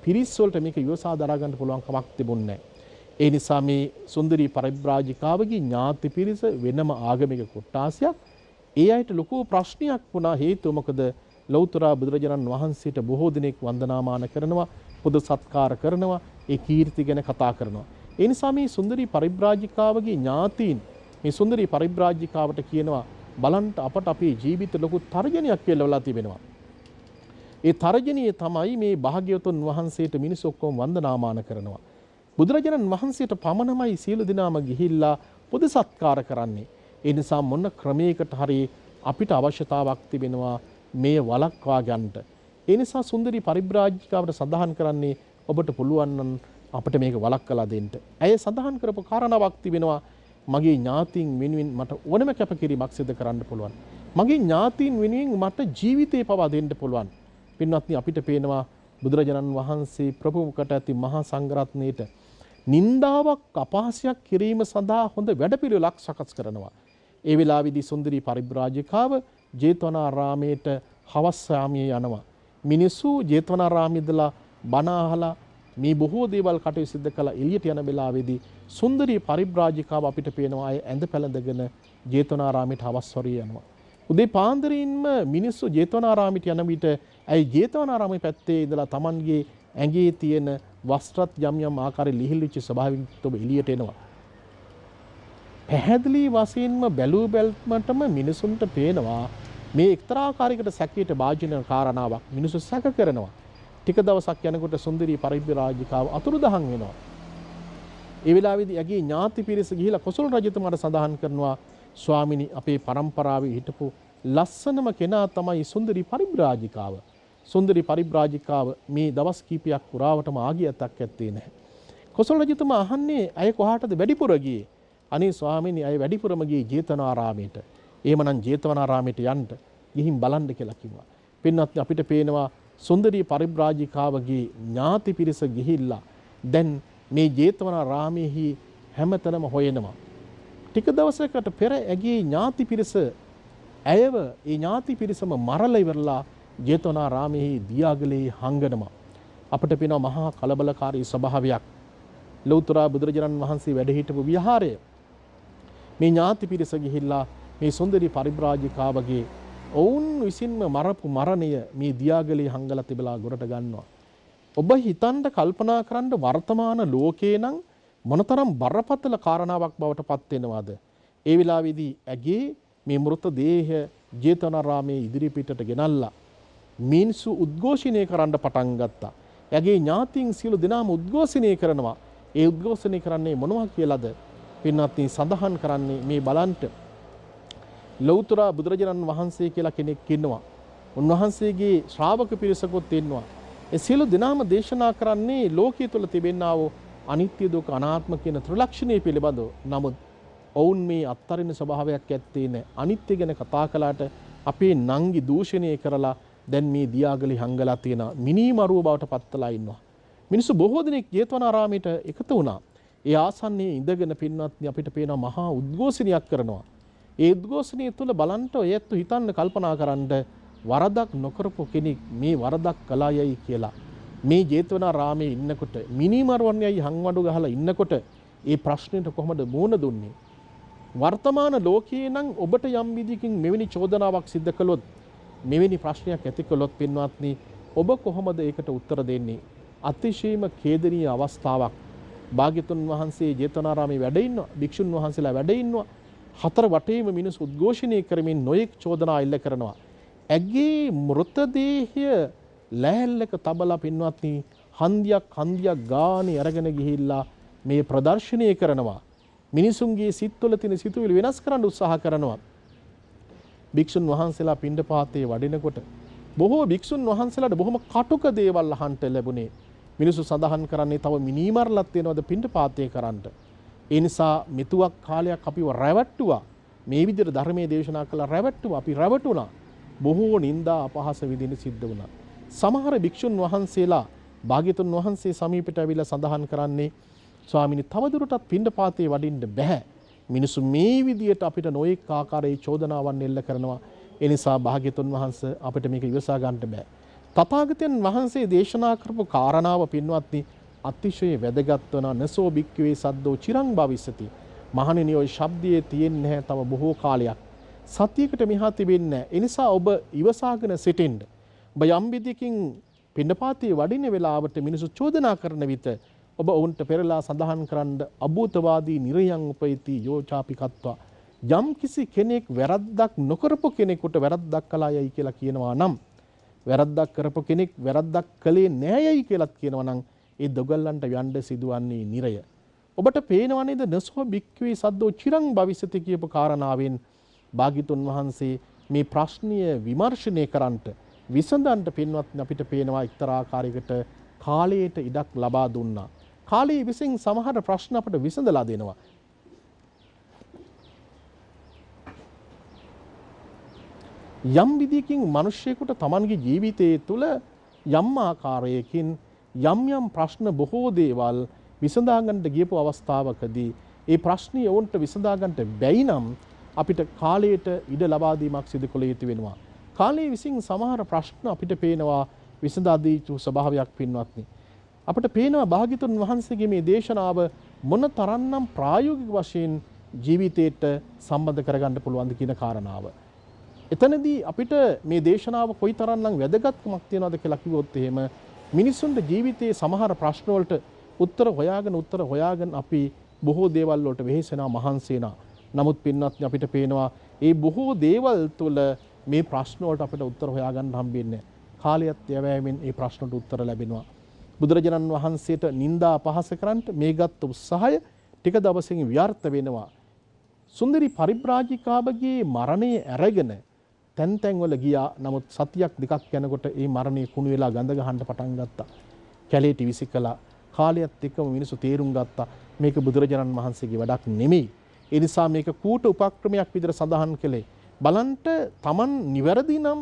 පිරිස් වලට මේක ඉවසා දරා ගන්න පුළුවන් කමක් තිබුණේ නැහැ. ඒ නිසා මේ සුන්දරී පරිබ්‍රාජිකාවගේ ඥාති පිරිස වෙනම ආගමික කොට්ටාසයක් ඒ අයට ලොකු ප්‍රශ්නයක් වුණා. හේතුව මොකද? ලෞතර බුදුරජාණන් වහන්සේට බොහෝ දිනෙක වන්දනාමාන කරනවා, පොදු සත්කාර කරනවා, ඒ කීර්ති ගැන කතා කරනවා. ඒ නිසා මේ සුන්දරී පරිබ්‍රාජිකාවගේ ඥාතීන් මේ සුන්දරී පරිබ්‍රාජිකාවට කියනවා බලන්න අපට අපේ ජීවිත ලොකු තර්ජනයක් කියලා තිබෙනවා. ඒ තර්ජනීය තමයි මේ භාග්‍යවතුන් වහන්සේට මිනිස් ඔක්කොම වන්දනාමාන කරනවා. බුදුරජාණන් වහන්සේට පමණමයි සියලු දෙනාම ගිහිල්ලා පොදු සත්කාර කරන්නේ. ඒ නිසා මොන ක්‍රමයකට හරි අපිට අවශ්‍යතාවක් තිබෙනවා මේ වළක්වා ගන්නට. ඒ නිසා සුන්දරී පරිබ්‍රාජිකාවට සඳහන් කරන්නේ ඔබට පුළුවන් නම් අපිට මේක වළක්වලා දෙන්න. ඇය සඳහන් කරපු කාරණාවක් තිබෙනවා මගේ ඥාතීන් වෙනුවෙන් මට ඕනම කැපකිරීමක් සිදු කරන්න පුළුවන්. මගේ ඥාතීන් වෙනුවෙන් මට ජීවිතේ පවා දෙන්න පුළුවන්. පින්වත්නි අපිට පේනවා බුදුරජාණන් වහන්සේ ප්‍රමුඛකට ඇති මහා සංඝරත්නයේට නින්දාවක් අපහාසයක් කිරීම සඳහා හොඳ වැඩපිළිවෙලක් සකස් කරනවා. ඒ වෙලාවේදී සුන්දරී පරිබ්‍රාජිකාව ජේතවනාරාමයට හවස් යාමයේ යනවා. මිනිස්සු ජේතවනාරාමයේ ඉඳලා බණ අහලා මේ බොහෝ දේවල් කටයුතු සිද්ධ කළා එළියට යන වෙලාවේදී සුන්දරී පරිබ්‍රාජිකාව අපිට පේනවා අය ඇඳ පැළඳගෙන ජේතවනාරාමයට හවස් වරේ යනවා. උදේ පාන්දරින්ම මිනිස්සු ජේතවනාරාමයට යන විට ඇයි ජේතවනාරාමයේ පැත්තේ ඉඳලා Tamanගේ ඇඟේ තියෙන වස්ත්‍රත් යම් යම් ආකාරයේ ලිහිල්විච්ච ස්වභාවයෙන් ඔබ එළියට එනවා. පැහැදිලි වශයෙන්ම බැලූ බැල්මටම මිනිසුන්ට පේනවා මේ එක්තරා ආකාරයකට සැකයට භාජන කාරණාවක්. මිනිස්සු සැක කරනවා. ටික දවසක් යනකොට සුන්දරී පරිබ්‍රාජිකාව අතුරුදහන් වෙනවා. ඒ වෙලාවේදී යගේ ඥාති පිරිස ගිහිලා කොසල් රජතුමාට සඳහන් කරනවා ස්වාමිනී අපේ පරම්පරාවේ හිටපු ලස්සනම කෙනා තමයි සුන්දරී පරිබ්‍රාජිකාව. සුන්දරී පරිබ්‍රාජිකාව මේ දවස් කීපයක් පුරාවටම ආගියතක් ඇත්තේ නැහැ. කොසල් රජතුමා අහන්නේ අය කොහාටද වැඩිපුර ගියේ? අනේ ස්වාමීනි අය වැඩිපුරම ගියේ ජේතවනාරාමයට. එහෙමනම් ජේතවනාරාමයට යන්න ගිහින් බලන්න කියලා කිව්වා. පින්වත්නි අපිට පේනවා සුන්දරී පරිබ්‍රාජිකාවගේ ඥාති පිරිස ගිහිල්ලා දැන් මේ ජේතවනාරාමයේහි හැමතැනම හොයනවා. ටික දවසකට පෙර ඇගේ ඥාති පිරිස ඇයව ඒ ඥාති පිරිසම මරලා ඉවරලා ජේතවනාරාමයේ දියාගලේ හංගනවා. අපිට පේනවා මහා කලබලකාරී ස්වභාවයක්. ලෞතර බුදුරජාණන් වහන්සේ වැඩ හිටපු විහාරය මේ ඥාති පිරිස ගිහිල්ලා මේ සුන්දරී පරිබ්‍රාජිකාවගේ ඔවුන් විසින්ම මරපු මරණය මේ දියාගලේ හංගලා තිබලා ගොඩට ගන්නවා. ඔබ හිතන්න කල්පනා කරන්න වර්තමාන ලෝකේ නම් මොනතරම් බරපතල කාරණාවක් බවට පත් වෙනවද? ඒ වෙලාවේදී ඇගේ මේ මෘත දේහය ජේතවනාරාමයේ ඉදිරිපිටට ගෙනල්ලා මිනිසු උද්ඝෝෂණය කරන්න පටන් ගත්තා. ඇගේ ඥාතීන් සියලු දෙනාම උද්ඝෝෂණය කරනවා. ඒ උද්ඝෝෂණය කරන්නේ මොනවා කියලාද? පින්වත්නි සඳහන් කරන්නේ මේ බලන්ට ලෞතර බුදුරජාණන් වහන්සේ කියලා කෙනෙක් ඉන්නවා. උන්වහන්සේගේ ශ්‍රාවක පිරිසකුත් ඉන්නවා. ඒ සියලු දෙනාම දේශනා කරන්නේ ලෝකයේ තුල තිබෙනා වූ අනිත්‍ය දුක අනාත්ම කියන ත්‍රිලක්ෂණය පිළිබඳව. නමුත් ඔවුන් මේ අත්තරින ස්වභාවයක් ඇත්තේ නැහැ. අනිත්‍ය ගැන කතා කළාට අපේ නංගි දූෂණය කරලා දැන් මේ දියාගලි හංගලා තියෙන මිනිමරුව බවට පත්වලා ඉන්නවා. මිනිස්සු බොහෝ දෙනෙක් ජේතවනාරාමයට එකතු වුණා. ඒ ආසන්නයේ ඉඳගෙන පින්වත්නි අපිට පේනවා මහා උද්ඝෝෂණයක් කරනවා. ඒ උද්ඝෝෂණය තුළ බලන්ට ඔයත් හිතන්න කල්පනා කරන්න වරදක් නොකරපු කෙනෙක් මේ වරදක් කළායයි කියලා. මේ ජේතවනාරාමයේ ඉන්නකොට මිනිමරුවන්යයි හංවඩු ගහලා ඉන්නකොට ඒ ප්‍රශ්නෙට කොහොමද මුහුණ දුන්නේ? වර්තමාන ලෝකයේ නම් ඔබට යම් විදිහකින් මෙවැනි චෝදනාවක් සිද්ධ කළොත් මෙවැනි ප්‍රශ්නයක් ඇති කළොත් පින්වත්නි ඔබ කොහොමද ඒකට උත්තර දෙන්නේ? අතිශයම ඛේදනීය අවස්ථාවක්. භාග්‍යතුන් වහන්සේ ජේතවනාරාමයේ වැඩ ඉන්නවා. භික්ෂුන් වහන්සේලා වැඩ ඉන්නවා. හතර වටේම මිනිස් උද්ඝෝෂණය කරමින් නොයෙක් චෝදනා එල්ල කරනවා. ඇගේ මෘතදේහය ලෑල්ලක තබලා පින්වත්නි හන්දියක් ගානේ අරගෙන ගිහිල්ලා මේ ප්‍රදර්ශනය කරනවා. මිනිසුන්ගේ සිත්වල තියෙන සිතුවිලි වෙනස් කරන්න උත්සාහ කරනවා. භික්ෂුන් වහන්සේලා පිණ්ඩපාතේ වඩිනකොට බොහෝ භික්ෂුන් වහන්සේලාට බොහොම කටුක දේවල් අහන්න ලැබුණේ. මිනිස්සු සඳහන් කරන්නේ තව මිනිමරලක් වෙනවද පිණ්ඩපාතේ කරන්න. ඒ නිසා මෙතුවක් කාලයක් අපිව රැවට්ටුවා. මේ විදිහට ධර්මයේ දේශනා කළා රැවට්ටුවා. අපි රැවටුණා. බොහෝ නිന്ദා අපහාස විඳින්න සිද්ධ වුණා. සමහර භික්ෂුන් වහන්සේලා භාග්‍යතුන් වහන්සේ සමීපයට ඇවිල්ලා සඳහන් කරන්නේ ස්වාමීනි තවදුරටත් පිණ්ඩපාතේ වඩින්න බෑ. මිනිස්සු මේ විදියට අපිට නොඑක ආකාරයේ චෝදනාවන් එල්ල කරනවා. ඒ නිසා භාග්‍යතුන් වහන්සේ අපිට මේක ඉවසා ගන්න බෑ. තථාගතයන් වහන්සේ දේශනා කරපු කාරණාව පින්වත්නි අතිශය වැදගත් වන නසෝ බික්කවේ සද්දෝ චිරං භවිස්සති. මහණෙනි ඔය ශබ්දයේ තියෙන්නේ නැහැ තව බොහෝ කාලයක්. සතියකට මෙහා තිබෙන්නේ නැහැ. ඒ නිසා ඔබ ඉවසාගෙන සිටින්න. ඔබ යම් විදිහකින් පිණ්ඩපාතයේ වඩින වෙලාවට මිනිස්සු චෝදනා කරන විට ඔබ ඔවුන්ට පෙරලා සඳහන් කරන්න අභූතවාදී නිරයන් උපයිති යෝචාපිකත්වා. යම් කිසි කෙනෙක් වැරද්දක් නොකරපු කෙනෙකුට වැරද්දක් කළායයි කියලා කියනවා නම් වැරද්දක් කරපු කෙනෙක් වැරද්දක් කළේ නෑයයි කියලාත් කියනවා නම් ඒ දොගල්ලන්ට යන්න සිදුවන්නේ නිරය. ඔබට පේනවා නේද නසෝ බික්කවේ සද්දෝ චිරං භවිස්සති කියපු කාරණාවෙන් භාග්‍යතුන් වහන්සේ මේ ප්‍රශ්නය විමර්ශනය කරන්නට විසඳන්න පින්වත් අපිට පේනවා එක්තරා ආකාරයකට කාලයට ඉඩක් ලබා දුන්නා. කාලයේ විසින් සමහර ප්‍රශ්න අපට විසඳලා දෙනවා. යම් විදිහකින් මිනිස්සෙකුට තමන්ගේ ජීවිතයේ තුල යම් ආකාරයකින් යම් ප්‍රශ්න බොහෝ දේවල් විසඳා ගන්නට ගියපු අවස්ථාවකදී ඒ ප්‍රශ්නිය වොන්ට විසඳා ගන්නට බැයි නම් අපිට කාලයට ඉඩ ලබා දීමක් සිදු කළ යුතු වෙනවා. කාලයේ විසින් සමහර ප්‍රශ්න අපිට පේනවා විසඳා දී යුතු ස්වභාවයක් පින්වත්නි. අපිට පේනවා භාග්‍යතුන් වහන්සේගේ මේ දේශනාව මොන තරම්නම් ප්‍රායෝගික වශයෙන් ජීවිතයට සම්බන්ධ කරගන්න පුළුවන්ද කියන කාරණාව. එතනදී අපිට මේ දේශනාව කොයිතරම්නම් වැදගත්කමක් තියනවද කියලා කිව්වොත් එහෙම මිනිසුන්ගේ ජීවිතයේ සමහර ප්‍රශ්න වලට උත්තර හොයාගෙන අපි බොහෝ දේවල් වලට වෙහෙසෙනා මහන්සි වෙනවා. නමුත් පින්වත්නි අපිට පේනවා මේ බොහෝ දේවල් තුළ මේ ප්‍රශ්න වලට අපිට උත්තර හොයාගන්න හම්බෙන්නේ නැහැ. කාලයත් යෑමෙන් මේ ප්‍රශ්නට උත්තර ලැබෙනවා. බුදුරජාණන් වහන්සේට නිന്ദා අපහාස කරන්නට මේ ගත් උත්සාහය ටික දවසකින් ව්‍යර්ථ වෙනවා. සුන්දරි පරිබ්‍රාජිකාවගේ මරණය අරගෙන තැන් වල ගියා. නමුත් සතියක් දෙකක් යනකොට මේ මරණය කුණු වෙලා ගඳ ගහන්න පටන් ගත්තා. කැලේට විසිකලා කාලයත් එක්කම මිනිස්සු තේරුම් ගත්තා මේක බුදුරජාණන් වහන්සේගේ වැඩක් නෙමෙයි. ඒ නිසා මේක කූට උපක්‍රමයක් විදිහට සඳහන් කළේ. බලන්ට Taman නිවැරදි නම්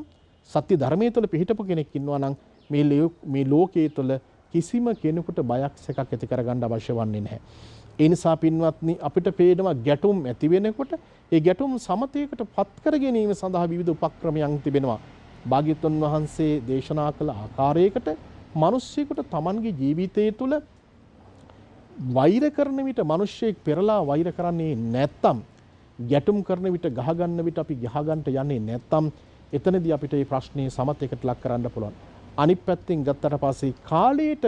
සත්‍ය ධර්මයේ තුල පිහිටපු කෙනෙක් ඉන්නවා නම් මේ ලෝකයේ තුල කිසිම කෙනෙකුට බයක් සැකක් ඇති කරගන්න අවශ්‍ය වන්නේ නැහැ. ඒ නිසා පින්වත්නි අපිට පේනවා ගැටුම් ඇති වෙනකොට ඒ ගැටුම් සමතයකට පත් කර ගැනීම සඳහා විවිධ උපක්‍රමයන් තිබෙනවා. භාග්‍යවතුන් වහන්සේ දේශනා කළ ආකාරයකට මිනිස්සෙකුට Tamanගේ ජීවිතය තුළ වෛර කරන විට මිනිස්සෙක් පෙරලා වෛර කරන්නේ නැත්තම් ගැටුම් කරන විට ගහ ගන්න විට අපි ගහ ගන්නට යන්නේ නැත්තම් එතනදී අපිට මේ ප්‍රශ්නේ සමතයකට ලක් කරන්න පුළුවන්. අනිත් පැත්තෙන් ගත්තට පස්සේ කාලයට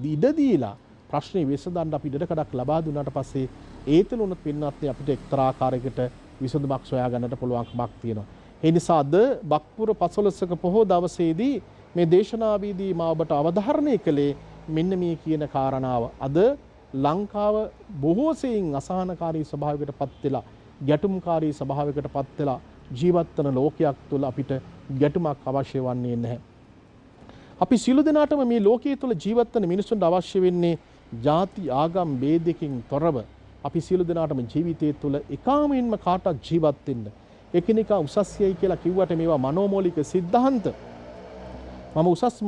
ඉඩ දීලා ප්‍රශ්නේ විසඳන්න අපි ඉඩකඩක් ලබා දුන්නාට පස්සේ ඒතන උනත් පින්නත් අපිට එක්තරා ආකාරයකට විසඳුමක් සොයා ගන්නට පුළුවන්කමක් තියෙනවා. ඒ නිසා අද බක්පුර 15ක පොහොය දවසේදී මේ දේශනාවේදී මා ඔබට අවධාරණය කළේ මෙන්න මේ කියන කාරණාව. අද ලංකාව බොහෝ සෙයින් අසහනකාරී ස්වභාවයකට පත් වෙලා ගැටුම්කාරී ස්වභාවයකට පත් වෙලා ජීවත් වන ලෝකයක් තුළ අපිට ගැටුමක් අවශ්‍ය වන්නේ නැහැ. අපි සියලු දෙනාටම මේ ලෝකයේ තුළ ජීවත් වෙන මිනිසුන්ට අවශ්‍ය වෙන්නේ ಜಾති ආගම් ભેදකින් තොරව අපි සියලු දෙනාටම ජීවිතයේ තුළ එකාමින්ම කාටත් ජීවත් වෙන්න. එකිනෙකා උසස්යයි කියලා කිව්වට මේවා මනෝමූලික સિદ્ધාන්ත. මම උසස්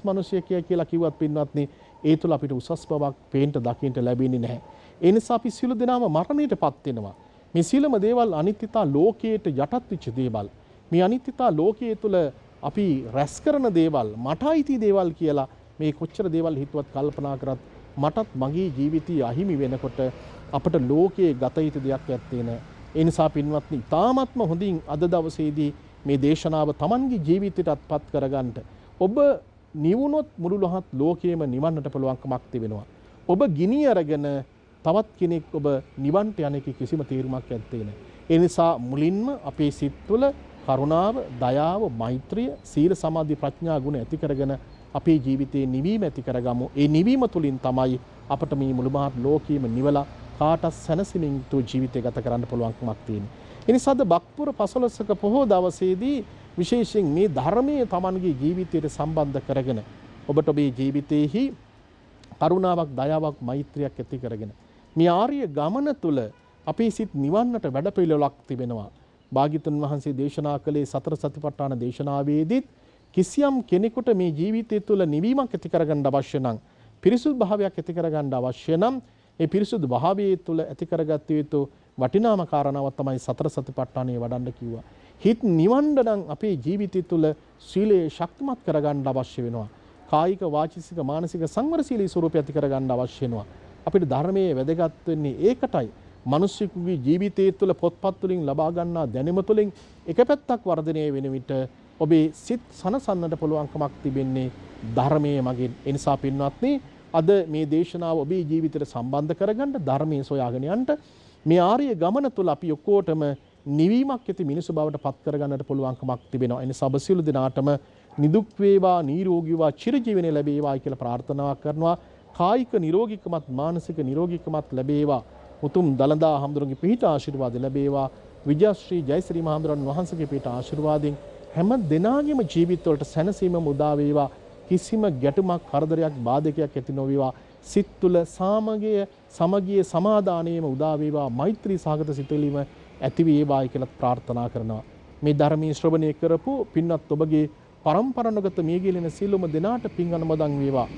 මිනිසෙක් කියලා කිව්වත් පින්වත්නි ඒ තුළ අපිට උසස් බවක් පේන්න දකින්න ලැබෙන්නේ නැහැ. ඒ නිසා අපි සියලු දෙනාම මරණයටපත් වෙනවා. මේ සියලුම දේවල් අනිත්‍යතා ලෝකයට යටත් වෙච්ච දේවල්. මේ අනිත්‍යතා ලෝකයේ තුළ අපි රැස් කරන දේවල් මට අයිති දේවල් කියලා මේ කොච්චර දේවල් හිතුවත් කල්පනා කරත් මටත් මගේ ජීවිතය අහිමි වෙනකොට අපට ලෝකයේ ගත යුතු දෙයක් ඇත්තේ නැහැ. ඒ නිසා පින්වත්නි ඊ타ත්ම හොඳින් අද දවසේදී මේ දේශනාව Tamanගේ ජීවිතයටත් පත් කරගන්න. ඔබ නිවුනොත් මුළු ලොහත් ලෝකයේම නිවන්නට පුළුවන්කමක් තිබෙනවා. ඔබ ගිනි අරගෙන තවත් කෙනෙක් ඔබ නිවන්ට යන එක කිසිම තීරමක් ඇත්තේ නැහැ. ඒ නිසා මුලින්ම අපේ සිත් තුළ කරුණාව, දයාව, මෛත්‍රිය, සීල සමාධි ප්‍රඥා ගුණ ඇති කරගෙන අපේ ජීවිතේ නිවීම ඇති කරගමු. ඒ නිවීම තුළින් තමයි අපට මේ මුළු මහත් ලෝකයේම නිවලා කාටත් සැනසීමෙන් යුතු ජීවිතය ගත කරන්න පුළුවන්කමක් තියෙනවා. ඒ නිසාද බක්පුර 15ක පොහොය දවසේදී විශේෂයෙන් මේ ධර්මයේ Tamanගේ ජීවිතයට සම්බන්ධ කරගෙන ඔබට ඔබේ ජීවිතයේහි කරුණාවක්, දයාවක්, මෛත්‍රියක් ඇති කරගෙන මේ ආර්ය ගමන තුළ අපේ සිත් නිවන්නට වැඩපිළිවෙලක් තිබෙනවා. භාග්‍යතුන් වහන්සේ දේශනා කළේ සතර සතිපට්ඨාන දේශනාවේදීත් කිසියම් කෙනෙකුට මේ ජීවිතය තුළ නිවීමක් ඇති කරගන්න අවශ්‍ය නම්, පිරිසුදු භාවයක් ඇති කරගන්න අවශ්‍ය නම්, ඒ පිරිසුදු භාවයේ තුළ ඇති කරගත යුතු වටිනාම කාරණාවක් තමයි සතර සතිපට්ඨානය වඩන්න කිව්වා. හිත නිවන්න නම් අපේ ජීවිතය තුළ සීලය ශක්තිමත් කරගන්න අවශ්‍ය වෙනවා. කායික, වාචික, මානසික සංවරශීලී ස්වරූපය ඇති කරගන්න අවශ්‍ය වෙනවා. අපිට ධර්මයේ වැදගත් වෙන්නේ ඒකටයි. මිනිස්සුගේ ජීවිතය තුළ පොත්පත් වලින් ලබා ගන්නා දැනුම තුළින් එක පැත්තක් වර්ධනය වෙන විට ඔබේ සිත් සනසන්නට පුළුවන්කමක් තිබෙන්නේ ධර්මයේ මගින්. ඒ නිසා පින්වත්නි අද මේ දේශනාව ඔබේ ජීවිතයට සම්බන්ධ කරගන්න ධර්මයේ සොයාගෙන යන්න මේ ආර්ය ගමන තුළ අපි ඔක්කොටම නිවීමක් ඇති මිනිසු බවට පත් කරගන්නට පුළුවන්කමක් තිබෙනවා. ඒ නිසා ඔබ සියලු දෙනාටම නිදුක් වේවා, නිරෝගී වේවා, චිරජීවනයේ ලැබේවා කියලා ප්‍රාර්ථනා කරනවා. කායික නිරෝගීකමත් මානසික නිරෝගීකමත් ලැබේවා. උතුම් දලදා හඳුරන්ගේ පිහිට ආශිර්වාද ලැබේවා. විජයශ්‍රී ජයශ්‍රී මහඳුරන් වහන්සේගේ පිහිට ආශිර්වාදයෙන් හැම දිනාගේම ජීවිතවලට සැනසීම මුදා වේවා. කිසිම ගැටුමක්, කරදරයක්, බාධකයක් ඇති නොවේවා. සිත් තුළ සමගිය සමාදානයේම උදා වේවා. මෛත්‍රී සාගත සිතුවිලිම ඇති වේවායි කියලා ප්‍රාර්ථනා කරනවා. මේ ධර්මයේ ශ්‍රවණය කරපු පින්වත් ඔබගේ පරම්පරානුගත මියගිලින සියලුම දෙනාට පින් අනුමෝදන් වේවා.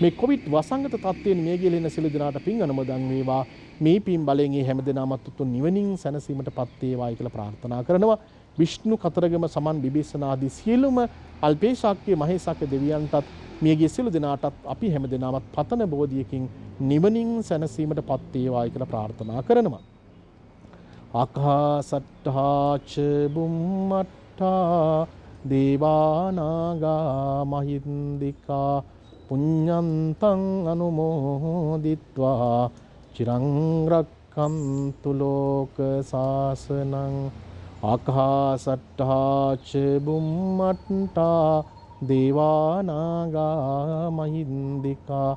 මේ කොවිඩ් වසංගත තත්ත්වයෙන් මියගිලින සියලු දෙනාට පින් අනුමෝදන් වේවා. මේ පින් බලයෙන් හැම දිනමත් උතුම් නිවනින් සැනසීමටපත් වේවායි කියලා ප්‍රාර්ථනා කරනවා. විෂ්ණු කතරගම සමන් විභීෂණ ආදී සියලුම අල්පේශාක්‍ය මහේශාක්‍ය දෙවියන්ටත් මියගිය සියලු දෙනාටත් අපි හැම දිනමත් පතන බෝධියකින් නිවනින් සැනසීමටපත් වේවායි කියලා ප්‍රාර්ථනා කරනවා. ආකාසට්ඨා ච බුම්මට්ඨා දේවානාගා මහින්దికා පුඤ්ඤන්තං අනුමෝදිත්වා චිරං රක්ඛන්තු ලෝක සාසනං. ආකාසට්ඨා ච බුම්මට්ඨා දේවානාගා මහින්దికා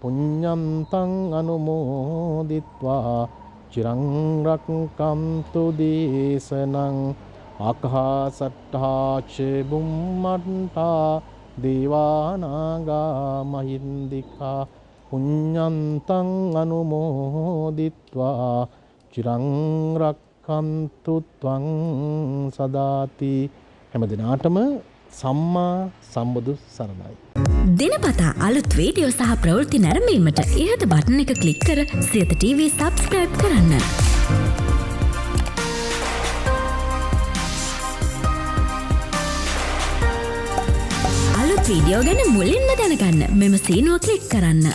පුඤ්ඤන්තං අනුමෝදිත්වා චිරං රක්ඛන්තු දේශනං. ආකාසට්ඨා ච බුම්මට්ඨා දේවානාගා මහින්దికා පුඤ්ඤන්තං අනුමෝදිත්වා චිරං රක්ඛන්තු ත්වං සදාති. හැම දිනාටම සම්මා සම්බුදු සරණයි.
දිනපතා අලුත් වීඩියෝ සහ ප්‍රවෘත්ති නැරඹීමට ඉහත බටන් එක ක්ලික් කර සියත TV සබ්ස්ක්‍රයිබ් කරන්න. අලුත් වීඩියෝ ගැන මුලින්ම දැනගන්න මෙම සීනුව ක්ලික් කරන්න.